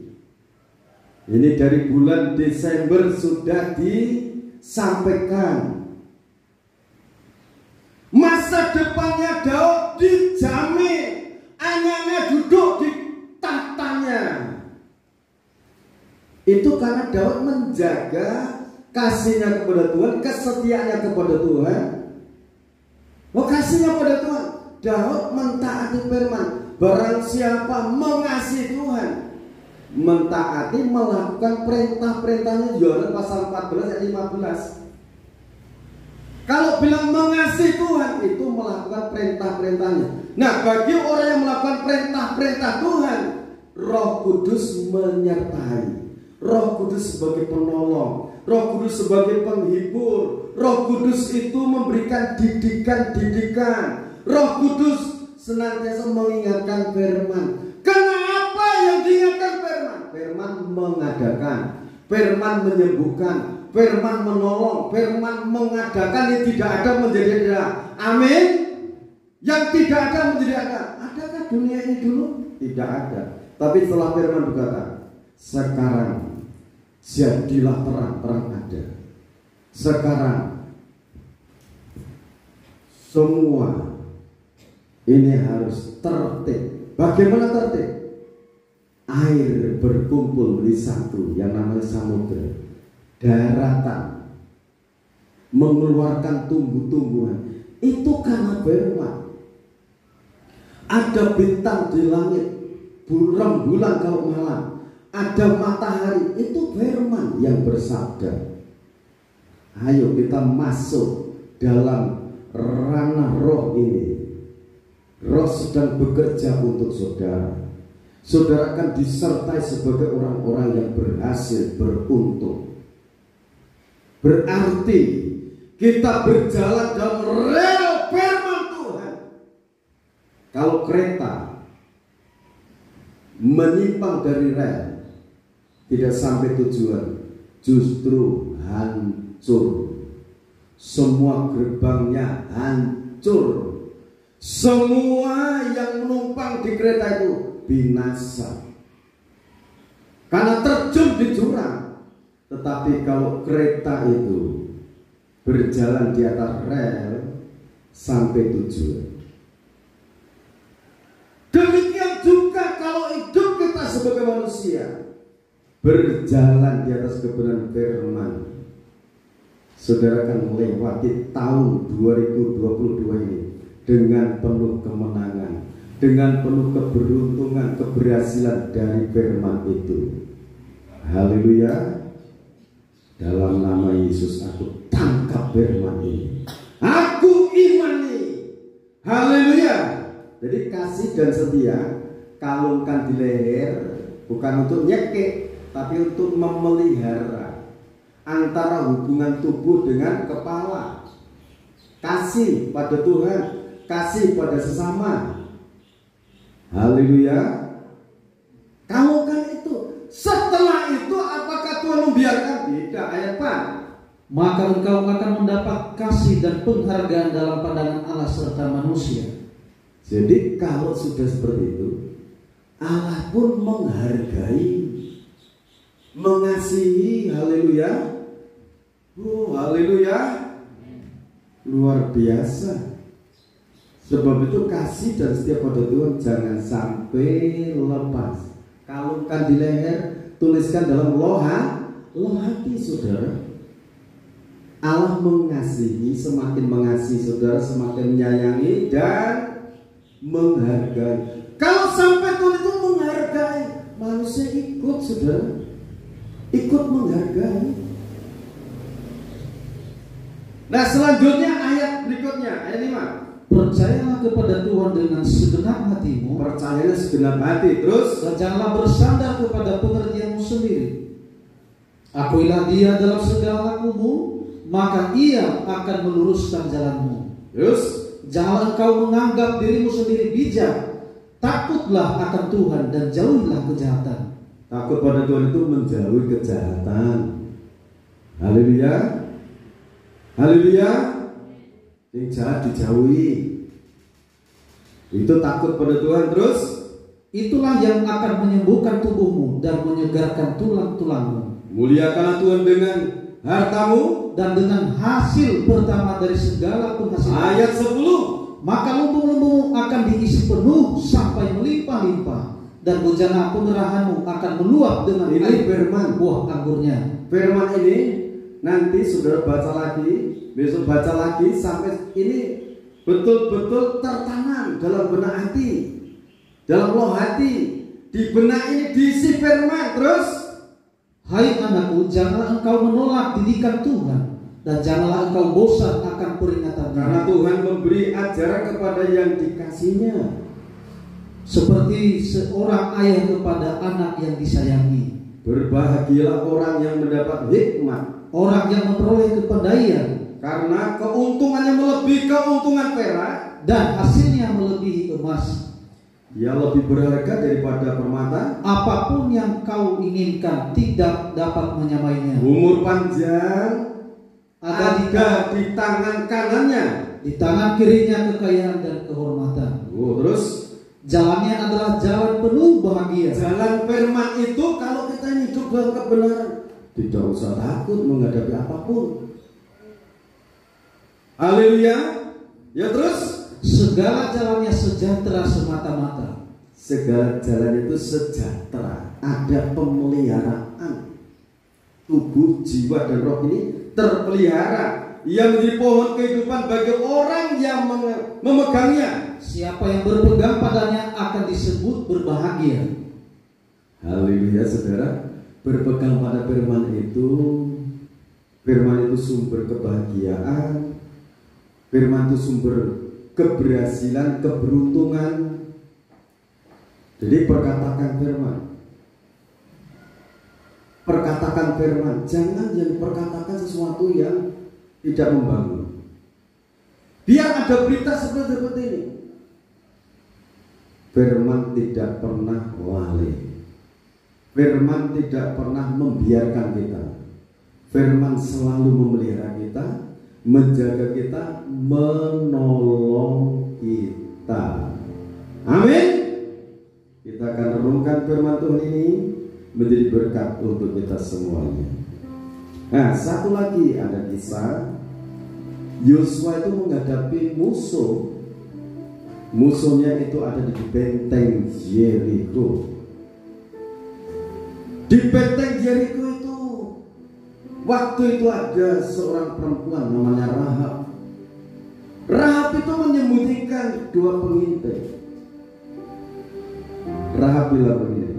Ini dari bulan Desember sudah disampaikan. Masa depannya Daud dijamin. Anaknya duduk di tahtanya. Itu karena Daud menjaga kasihnya kepada Tuhan, kesetiaannya kepada Tuhan. Kasihnya kepada Tuhan. Daud mentaati firman. Barang siapa mengasihi Tuhan, mentaati, melakukan perintah-perintahnya. Yohanes pasal 14 ayat 15. Kalau bilang mengasihi Tuhan, itu melakukan perintah-perintahnya. Nah, bagi orang yang melakukan perintah-perintah Tuhan, Roh Kudus menyertai. Roh Kudus sebagai penolong, Roh Kudus sebagai penghibur. Roh Kudus itu memberikan didikan-didikan. Roh Kudus senantiasa mengingatkan firman. Kenapa yang diingatkan firman? Firman mengadakan, firman menyembuhkan, firman menolong, firman mengadakan. Yang tidak ada menjadi ada. Amin. Yang tidak ada menjadi ada. Adakah dunia ini dulu? Tidak ada. Tapi setelah firman berkata, sekarang jadilah terang, terang ada. Sekarang semua ini harus tertib. Bagaimana tertib? Air berkumpul di satu yang namanya samudra. Daratan mengeluarkan tumbuh-tumbuhan. Itu karena firman. ada bintang di langit, rembulan kalau malam, ada matahari, itu firman yang bersabda. Ayo kita masuk dalam ranah roh ini. Roh sedang bekerja untuk saudara. Saudara akan disertai sebagai orang-orang yang berhasil, beruntung. Berarti kita berjalan dalam rel firman Tuhan. Kalau kereta menyimpang dari rel, tidak sampai tujuan, justru hancur. Semua gerbangnya hancur. Semua yang menumpang di kereta itu binasa karena terjun di jurang. Tetapi kalau kereta itu berjalan di atas rel sampai tujuan. Demikian juga kalau hidup kita sebagai manusia berjalan di atas kebenaran firman. Saudara akan melewati tahun 2022 ini dengan penuh kemenangan, dengan penuh keberuntungan, keberhasilan dari firman itu. Haleluya. Dalam nama Yesus aku tangkap firman ini, aku imani. Haleluya. Jadi kasih dan setia kalungkan di leher, bukan untuk nyekek, tapi untuk memelihara antara hubungan tubuh dengan kepala. Kasih pada Tuhan, kasih pada sesama. Haleluya. Kalungkan itu. Setelah itu apakah Tuhan membiarkan? Tidak. Ayat 4. Maka engkau akan mendapat kasih dan penghargaan dalam pandangan Allah serta manusia. Jadi kalau sudah seperti itu, Allah pun menghargai, mengasihi. Haleluya. Haleluya. Luar biasa. Sebab itu kasih dan setia pada Tuhan jangan sampai lepas. Kalungkan di leher, tuliskan dalam loh hati saudara. Allah mengasihi, semakin mengasihi saudara, semakin menyayangi dan menghargai. Kalau sampai Tuhan itu menghargai, manusia ikut saudara, ikut menghargai. Nah selanjutnya ayat berikutnya, ayat 5. Percayalah kepada Tuhan dengan segenap hatimu. Percayalah segenap hati. Terus, dan janganlah bersandar kepada pengertianmu sendiri. Akuilah Dia dalam segala lakumu, maka Ia akan meluruskan jalanmu. Terus, janganlah engkau menganggap dirimu sendiri bijak. Takutlah akan Tuhan dan jauhilah kejahatan. Takut pada Tuhan itu menjauhi kejahatan. Haleluya. Haleluya. Yang jahat dijauhi. Itu takut pada Tuhan. Terus, itulah yang akan menyembuhkan tubuhmu dan menyegarkan tulang-tulangmu. Muliakanlah Tuhan dengan hartamu dan dengan hasil pertama dari segala penghasilan. Ayat 10. Maka lumbung-lumbungmu akan diisi penuh sampai melimpah-limpah, dan bejana pengerahanmu akan meluap dengan air firman buah anggurnya. Firman ini nanti saudara baca lagi, besok baca lagi sampai ini betul-betul tertanam dalam benak hati, dalam loh hati. Di benak ini diisi firman. Terus, hai anakku, janganlah engkau menolak didikan Tuhan, dan janganlah engkau bosan akan peringatan. Karena Tuhan memberi ajaran kepada yang dikasihnya, seperti seorang ayah kepada anak yang disayangi. Berbahagialah orang yang mendapat hikmat, orang yang memperoleh kepandaian, karena keuntungannya melebihi keuntungan perak, dan hasilnya melebihi emas. Dia lebih berharga daripada permata. Apapun yang kau inginkan tidak dapat menyamainya. Umur panjang ada di tangan kanannya, di tangan kirinya kekayaan dan kehormatan. Terus, jalannya adalah jalan penuh bahagia. Jalan firman itu kalau kita hidup dalam kebenaran, tidak usah takut menghadapi apapun. Haleluya. Ya terus, segala jalannya sejahtera semata-mata. Segala jalan itu sejahtera. Ada pemeliharaan. Tubuh, jiwa dan roh ini terpelihara. Ia menjadi pohon kehidupan bagi orang yang memegangnya. Siapa yang berpegang padanya akan disebut berbahagia. Haleluya saudara. Berpegang pada firman itu sumber kebahagiaan. Firman itu sumber keberhasilan, keberuntungan. Jadi perkatakan firman, jangan perkatakan sesuatu yang tidak membangun. Biar ada berita seperti ini. Firman tidak pernah lalai. Firman tidak pernah membiarkan kita. Firman selalu memelihara kita, menjaga kita, menolong kita. Amin. Kita akan renungkan firman Tuhan ini menjadi berkat untuk kita semuanya. Nah, satu lagi ada kisah Yosua itu menghadapi musuh. Musuhnya itu ada di benteng Yeriko. Di benteng Yeriko itu waktu itu ada seorang perempuan namanya Rahab. Rahab itu menyembunyikan 2 pengintai. Rahab bilang begini,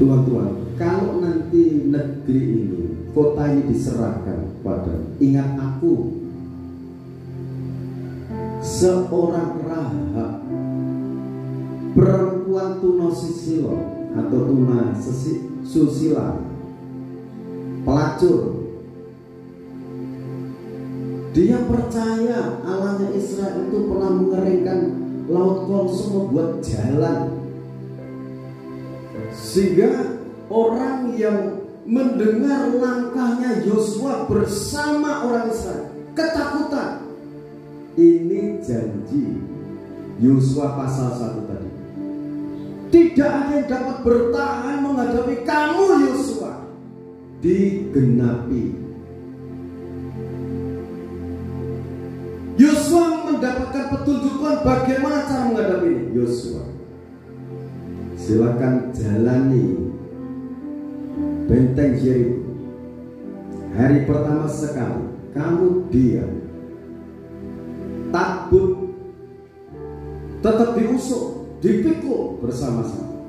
Tuhan, kalau nanti negeri ini, kota ini diserahkan padamu, ingat aku, seorang Rahab, perempuan tunosisilo atau tuna susila, pelacur. Dia percaya Allahnya Israel itu pernah mengeringkan Laut Kolso, membuat jalan, sehingga orang yang mendengar langkahnya Yosua bersama orang Israel ketakutan. Ini janji Yosua pasal 1 tadi. Tidak ada yang dapat bertahan menghadapi kamu Yosua. Digenapi. Yosua mendapatkan petunjuk Tuhan bagaimana cara menghadapi ini. Yosua, silakan jalani benteng Yeriko. Hari pertama sekali kamu diam, takut, tetap diusuk, dipikul bersama-sama.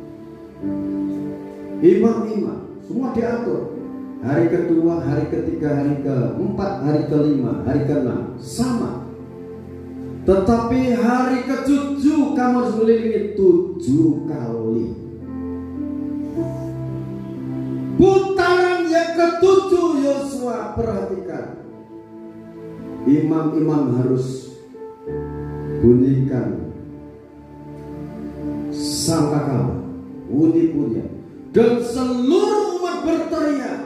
Imam-imam semua diatur. Hari kedua, hari ketiga, hari keempat, hari kelima, hari keenam sama. Tetapi hari ke-7 kamu harus melilingi 7 kali. Putaran yang ke-7 Yosua, perhatikan. Imam-imam harus bunyikan sangkakala, bunyi-bunyi, dan seluruh umat berteriak,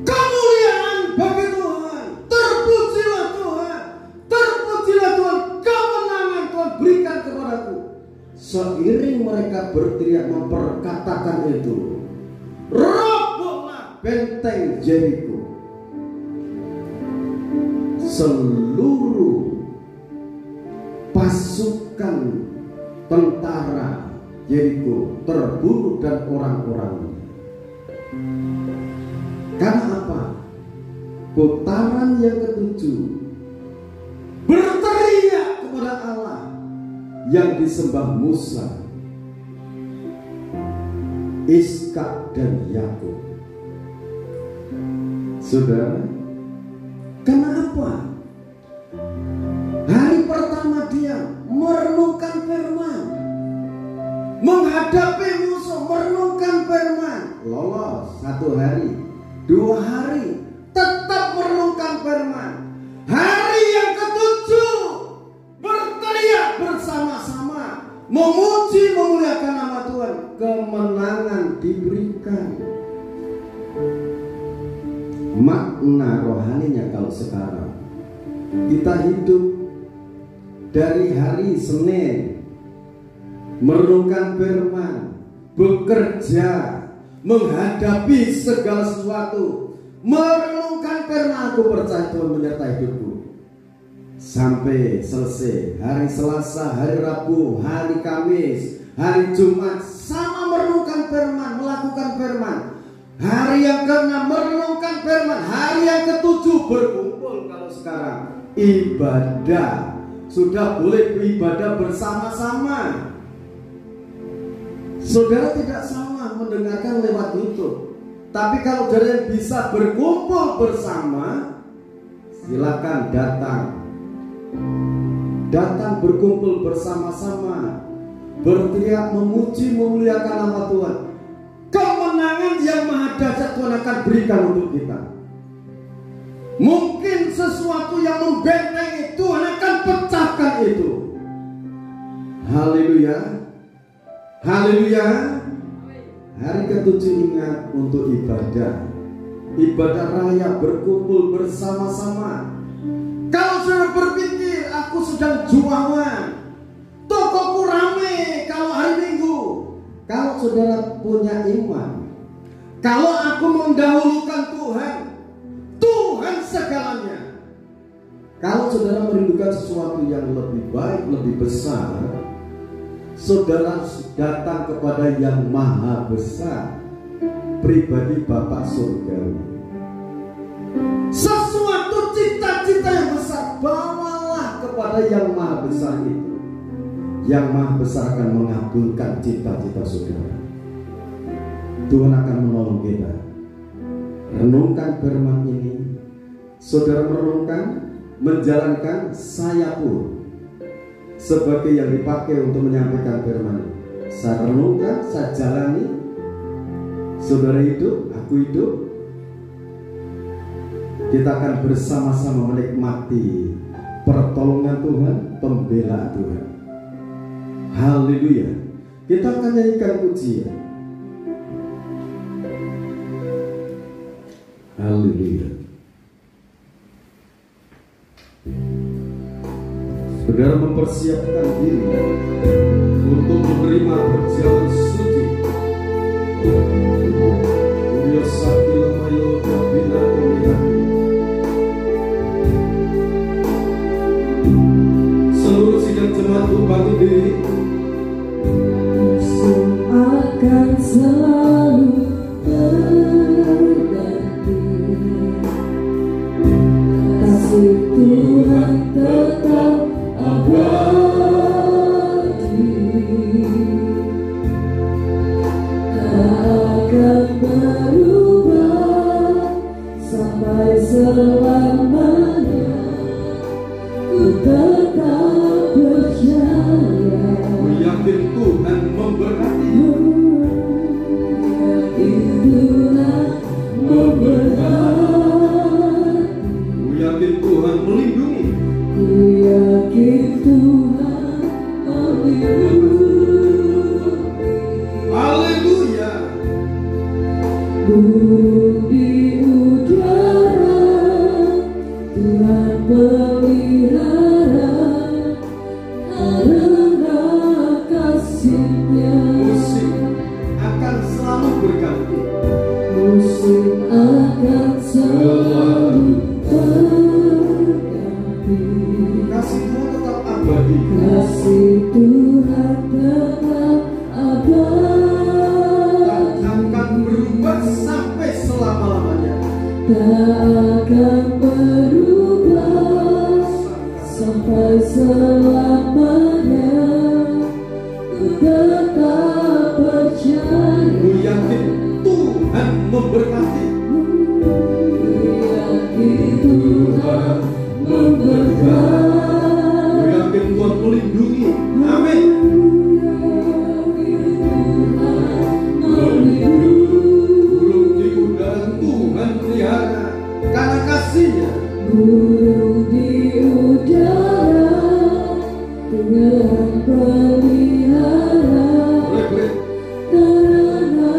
kemuliaan bagi Tuhan, terpujilah Tuhan, terpujilah Tuhan, kemenangan Tuhan berikan kepadaku. Seiring mereka berteriak memperkatakan itu, robohlah benteng Yeriko. Seluruh pasukan tentara Yeriko terbunuh dan orang-orangnya. Karena apa? Putaran yang ke-7 berteriak kepada Allah yang disembah Musa, Ishak dan Yakub. Saudara, kenapa? Hari pertama dia merenungkan firman, menghadapi musuh, merenungkan firman, lolos 1 hari, 2 hari, tetap merenungkan firman. Hari yang ke-7 berteriak bersama-sama, memuji memuliakan nama Tuhan, kemenangan diberikan. Makna rohaninya kalau sekarang kita hidup dari hari Senin, merenungkan firman, bekerja, menghadapi segala sesuatu, merenungkan firman, aku percaya Tuhan menyertai hidupku sampai selesai. Hari Selasa, hari Rabu, hari Kamis, hari Jumat, sama merenungkan firman, melakukan firman. Hari yang ke-6 merenungkan firman. Hari yang ke-7 berkumpul. Kalau sekarang ibadah, sudah boleh beribadah bersama-sama. Saudara tidak salah mendengarkan lewat YouTube. Tapi kalau saudara yang bisa berkumpul bersama, silakan datang. Datang berkumpul bersama-sama, berteriak memuji memuliakan nama Tuhan. Kemenangan yang maha dahsyat Tuhan akan berikan untuk kita. Mungkin sesuatu yang membentengi, Tuhan akan pecahkan itu. Haleluya. Haleluya. Hari ke-7 ingat untuk ibadah. Ibadah raya berkumpul bersama-sama. Kalau saudara berpikir aku sedang jualan, tokoku rame kalau hari Minggu. Kalau saudara punya iman, kalau aku mendahulukan Tuhan, Tuhan segalanya. Kalau saudara merindukan sesuatu yang lebih baik, lebih besar, saudara datang kepada yang maha besar, pribadi Bapa surgawi. Sesuatu cita-cita yang besar, bawalah kepada yang maha besar itu. Yang maha besar akan mengabulkan cita-cita saudara. Tuhan akan menolong kita. Renungkan firman ini. Saudara merenungkan, menjalankan, saya pun sebagai yang dipakai untuk menyampaikan firman ini. Saya renungkan, saya jalani. Saudara hidup, aku hidup. Kita akan bersama-sama menikmati pertolongan Tuhan, pembelaan Tuhan. Haleluya. Kita akan nyanyikan pujian. Haleluya. Saudara mempersiapkan diri untuk menerima perjalanan suci. Seluruh sidang jemaat bangkit diri. Musuh akan selalu terganti, kasih Tuhan tetap abadi, tak akan berubah sampai selamanya. Ku tetap percaya, Ku yakin Tuhan memberkati. Tuhan memberkati. Ku yakin Tuhan melindungi. Ku yakin Tuhan melindungi. Haleluya. Burung di udara Tuhan pelihara, karena kasih-Nya Musim akan selalu berganti. musim akan selalu berganti. Kasih Tuhan tetap abadi. Kasih Tuhan tetap abadi, Tak akan berubah sampai selama-lamanya. tak akan berubah sampai selamanya. Ku tetap percaya, Ku yakin Tuhan memberkati. ku yakin Tuhan memberkati. Ku yakin Tuhan melindungi. Amin. Burung di udara Tuhan pelihara karena kasih-Nya. Burung di udara Tuhan pelihara, Boleh. karena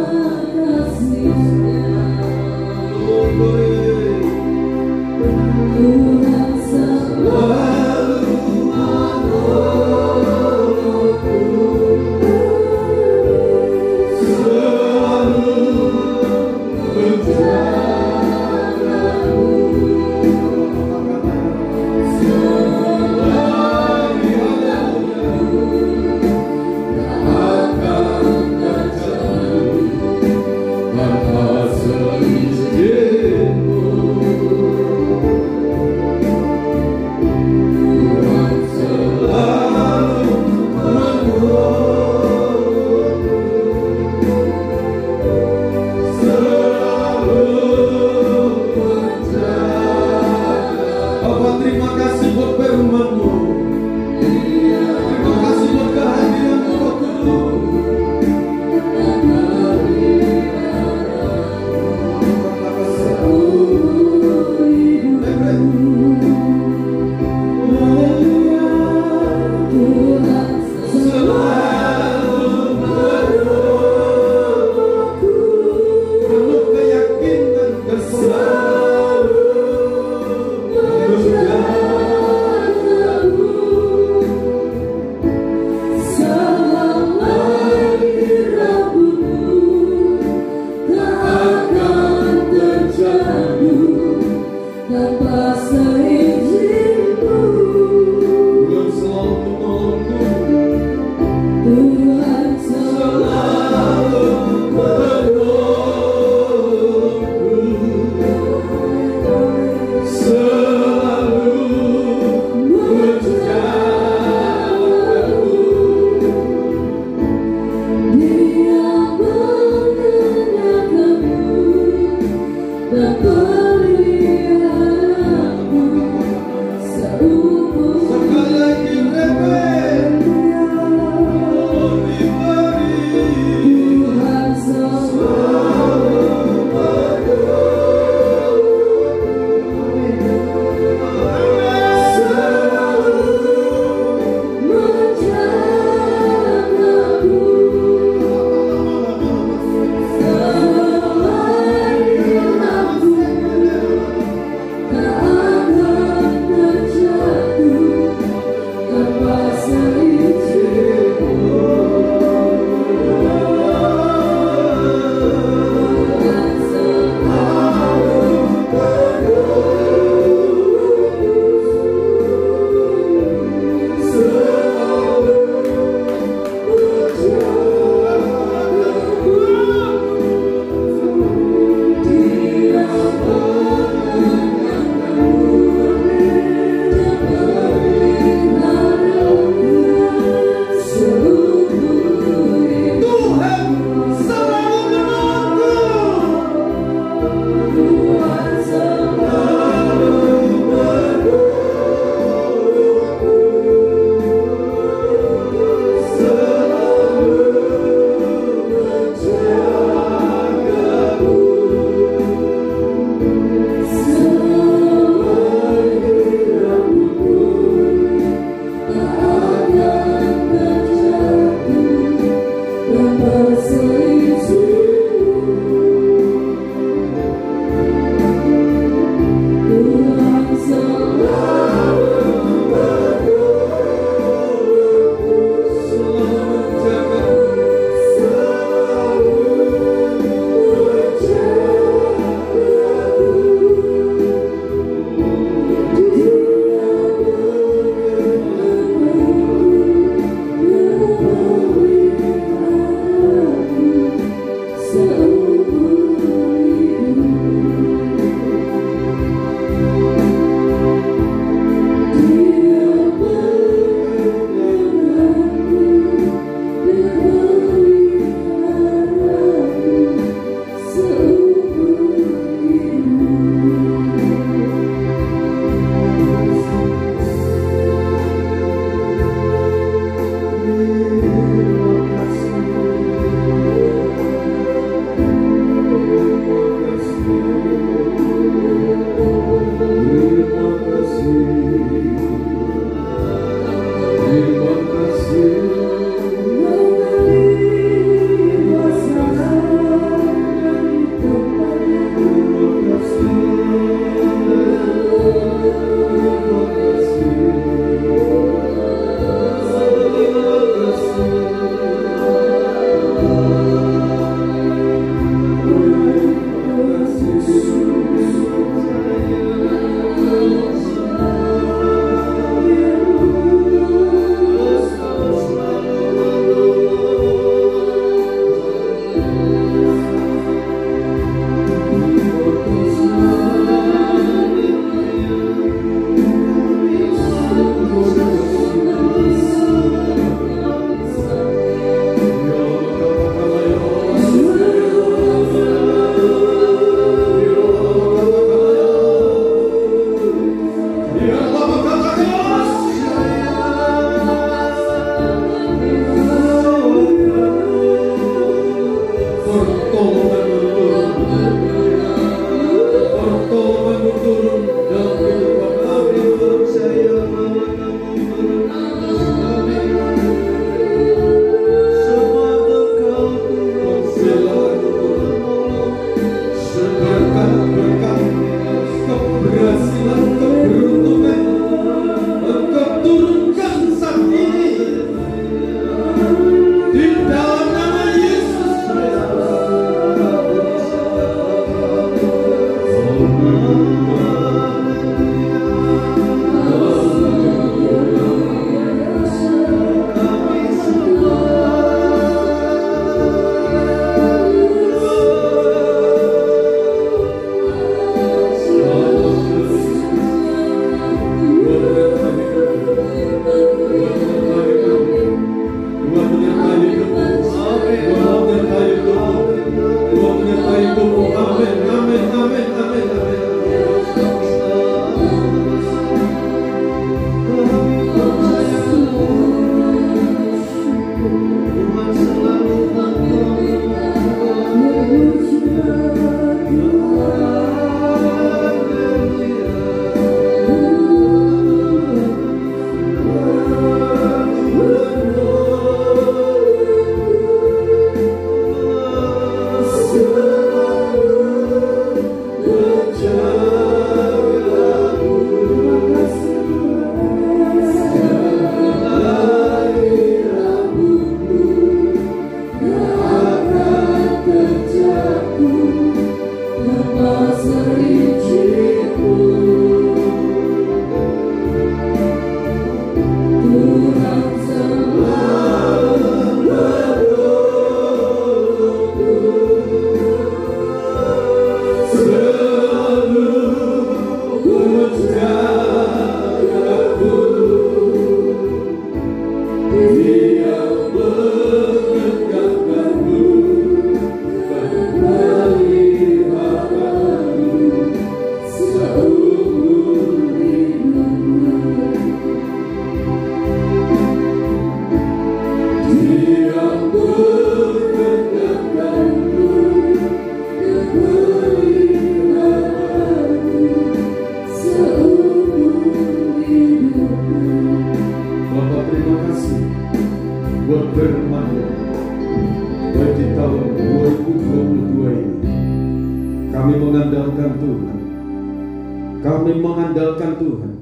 Kami mengandalkan Tuhan.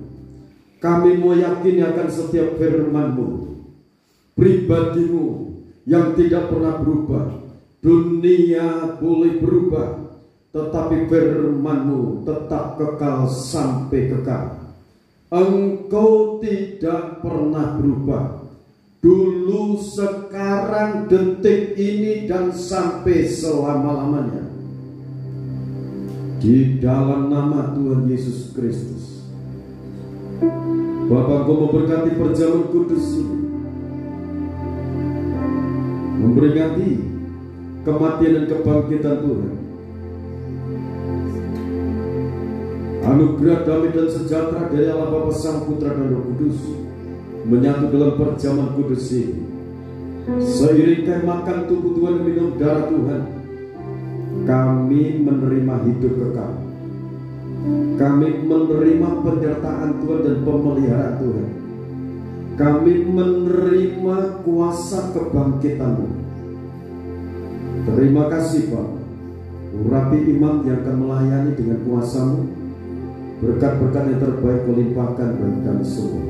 Kami mau yakin akan setiap firman-Mu, pribadi-Mu yang tidak pernah berubah. Dunia boleh berubah, tetapi firman-Mu tetap kekal sampai kekal. Engkau tidak pernah berubah, dulu, sekarang, detik ini, dan sampai selama-lamanya. Di dalam nama Tuhan Yesus Kristus, Bapa, Engkau memberkati perjamuan kudus ini, memperingati kematian dan kebangkitan Tuhan. Anugerah damai dan sejahtera dari Allah Bapa, Sang Putra dan Roh Kudus menyatu dalam perjamuan kudus ini. Seiring makan tubuh Tuhan dan minum darah Tuhan, kami menerima hidup kekal. Kami menerima penyertaan Tuhan dan pemeliharaan Tuhan. Kami menerima kuasa kebangkitan-Mu. Terima kasih Bapak. Urapi imam yang akan melayani dengan kuasa-Mu. Berkat-berkat yang terbaik Kau limpahkan bagi kami semua.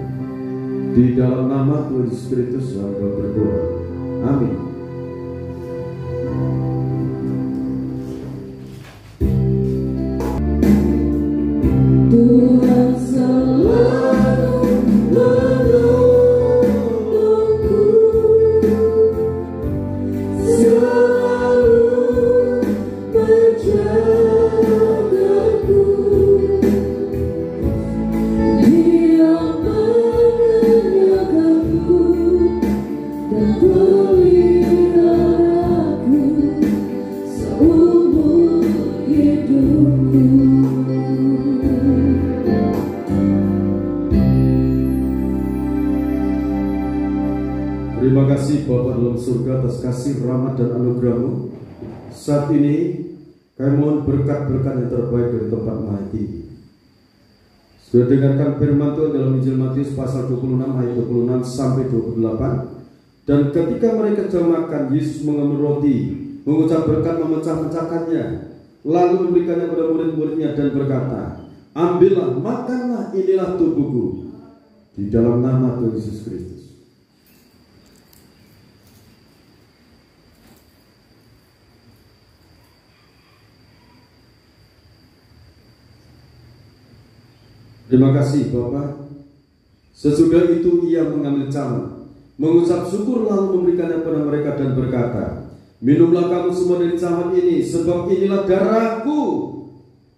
Di dalam nama Tuhan Yesus Kristus Hamba berdoa. Amin. Tuhan selalu menolongku, selalu menjagaku. Dia mengenyangkanku dan memeliharaku seumur hidupku. Terima kasih Bapa dalam surga atas kasih, rahmat dan anugerah-Mu. Saat ini kami mohon berkat-berkat yang terbaik dari tempat Maha Tinggi. Sudah dengarkan firman Tuhan dalam Injil Matius pasal 26 ayat 26 sampai 28. Dan ketika mereka sedang makan, Yesus mengambil roti, mengucap berkat, memecah-mecahkannya, lalu memberikannya kepada murid-muridnya dan berkata, ambillah, makanlah, inilah tubuhku. Di dalam nama Tuhan Yesus Kristus. Terima kasih Bapak. Sesudah itu ia mengambil cawan, mengucap syukur, lalu memberikannya kepada mereka dan berkata, minumlah kamu semua dari cawan ini, sebab inilah darahku,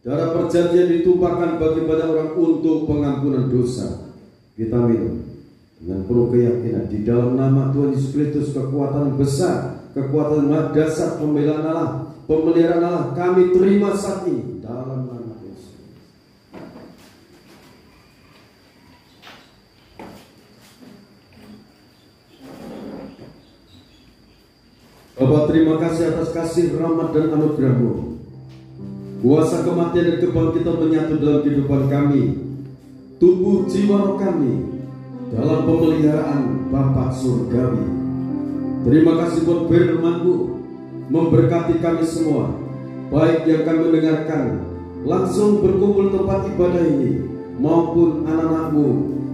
darah perjanjian ditumpahkan bagi banyak orang untuk pengampunan dosa. Kita minum dengan penuh keyakinan di dalam nama Tuhan Yesus Kristus. Kekuatan besar, kekuatan dasar, pembelaan Allah, pemeliharaan Allah kami terima saat ini dalam nama Yesus. Bapak, terima kasih atas kasih, rahmat dan anugerah-Mu. Kuasa kematian dan kebangkitan menyatu dalam kehidupan kami, tubuh jiwa roh kami dalam pemeliharaan Bapa Surgawi. Terima kasih buat firman-Mu memberkati kami semua, baik yang kami mendengarkan langsung berkumpul tempat ibadah ini maupun anak-anak-Mu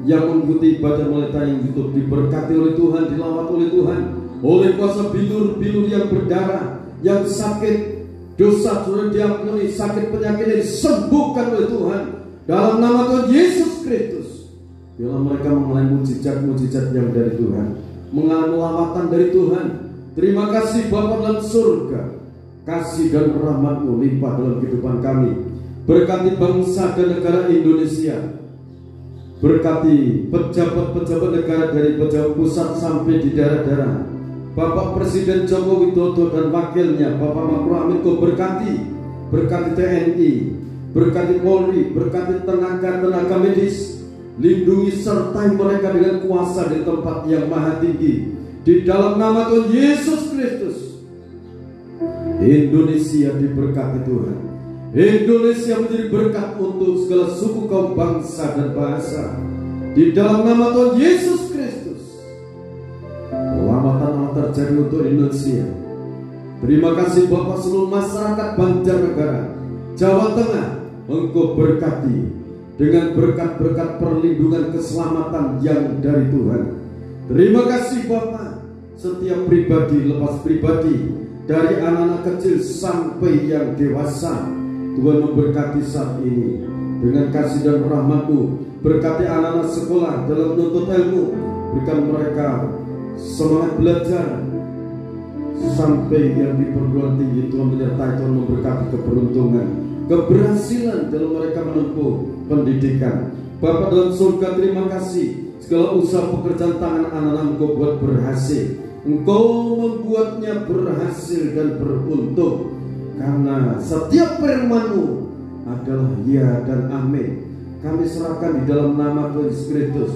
yang mengikuti ibadah melalui tayang YouTube. Diberkati oleh Tuhan, dilawat oleh Tuhan, oleh kuasa bilur-bilur yang berdarah, yang sakit dosa sudah diampuni, sakit penyakit disembuhkan oleh Tuhan dalam nama Tuhan Yesus Kristus. Bila mereka mengalami mujizat-mujizat yang dari Tuhan, mengalami lawatan dari Tuhan. Terima kasih Bapa dalam surga, kasih dan rahmat-Mu limpah dalam kehidupan kami. Berkati bangsa dan negara Indonesia, berkati pejabat-pejabat negara dari pejabat pusat sampai di daerah-daerah. Bapak Presiden Joko Widodo dan wakilnya Bapak Ma'ruf Amin, Kau berkati TNI, berkati Polri, berkati tenaga medis, lindungi sertai mereka dengan kuasa di tempat yang maha tinggi di dalam nama Tuhan Yesus Kristus. Indonesia diberkati Tuhan. Indonesia menjadi berkat untuk segala suku, kaum, bangsa dan bahasa di dalam nama Tuhan Yesus Kristus. Keselamatan Allah terjadi untuk Indonesia. Terima kasih Bapak seluruh masyarakat Banjarnegara, Jawa Tengah, Engkau berkati dengan berkat-berkat perlindungan keselamatan yang dari Tuhan. Terima kasih Bapak, setiap pribadi lepas pribadi, dari anak-anak kecil sampai yang dewasa, Tuhan memberkati saat ini dengan kasih dan rahmat-Mu. Berkati anak-anak sekolah dalam menuntut ilmu, berikan mereka semangat belajar sampai yang di perguruan tinggi. Tuhan menyertai, Tuhan memberkati keberuntungan, keberhasilan dalam mereka menempuh pendidikan. Bapa dalam surga, terima kasih segala usaha pekerjaan tangan anak-anak Engkau buat berhasil. Engkau membuatnya berhasil dan beruntung, karena setiap firman-Mu adalah ya dan amin. Kami serahkan di dalam nama Tuhan Yesus Kristus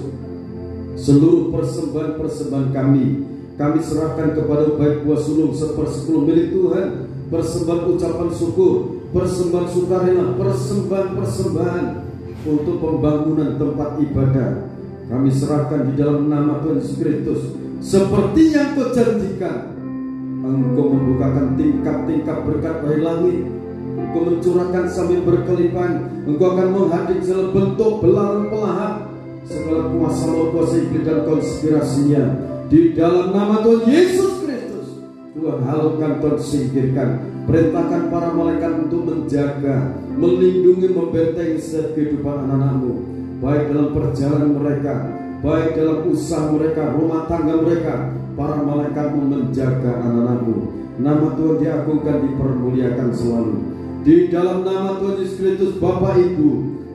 seluruh persembahan-persembahan kami serahkan kepada baik buah sulung 1/10 milik Tuhan, persembahan ucapan syukur, persembahan sukarela, persembahan untuk pembangunan tempat ibadah. Kami serahkan di dalam nama Tuhan Yesus Kristus. Seperti yang Kau janjikan, Engkau membukakan tingkap-tingkap berkat dari langit, Engkau mencurahkan sambil berkelimpahan, Engkau akan menghadir segala bentuk belalang pelahap, segala kuasa maut, kuasa iblis dan konspirasinya di dalam nama Tuhan Yesus Kristus. Tuhan halaukan, Tuhan singkirkan. Perintahkan para malaikat untuk menjaga, melindungi, membentengi setiap kehidupan anak-anak-Mu, baik dalam perjalanan mereka, baik dalam usaha mereka, rumah tangga mereka. Para malaikat-Mu menjaga anak-anak-Mu. Nama Tuhan diagungkan, dipermuliakan selalu. Di dalam nama Tuhan Yesus Kristus, Bapak, Ibu,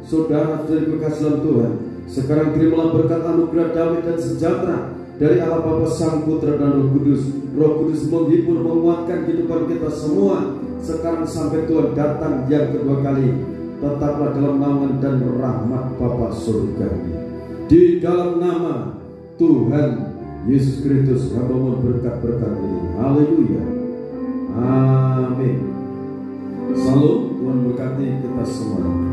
Saudara dari kekasihan Tuhan, sekarang terimalah berkat anugerah damai dan sejahtera dari Allah Bapa, Sang Putra dan Roh Kudus. Roh Kudus menghibur, menguatkan kehidupan kita semua sekarang sampai Tuhan datang yang kedua kali. Tetaplah dalam naungan dan rahmat Bapa Surgawi. Di dalam nama Tuhan Yesus Kristus, hamba mohon berkat-berkat ini. Haleluya. Amin. Salam, Tuhan berkati kita semua.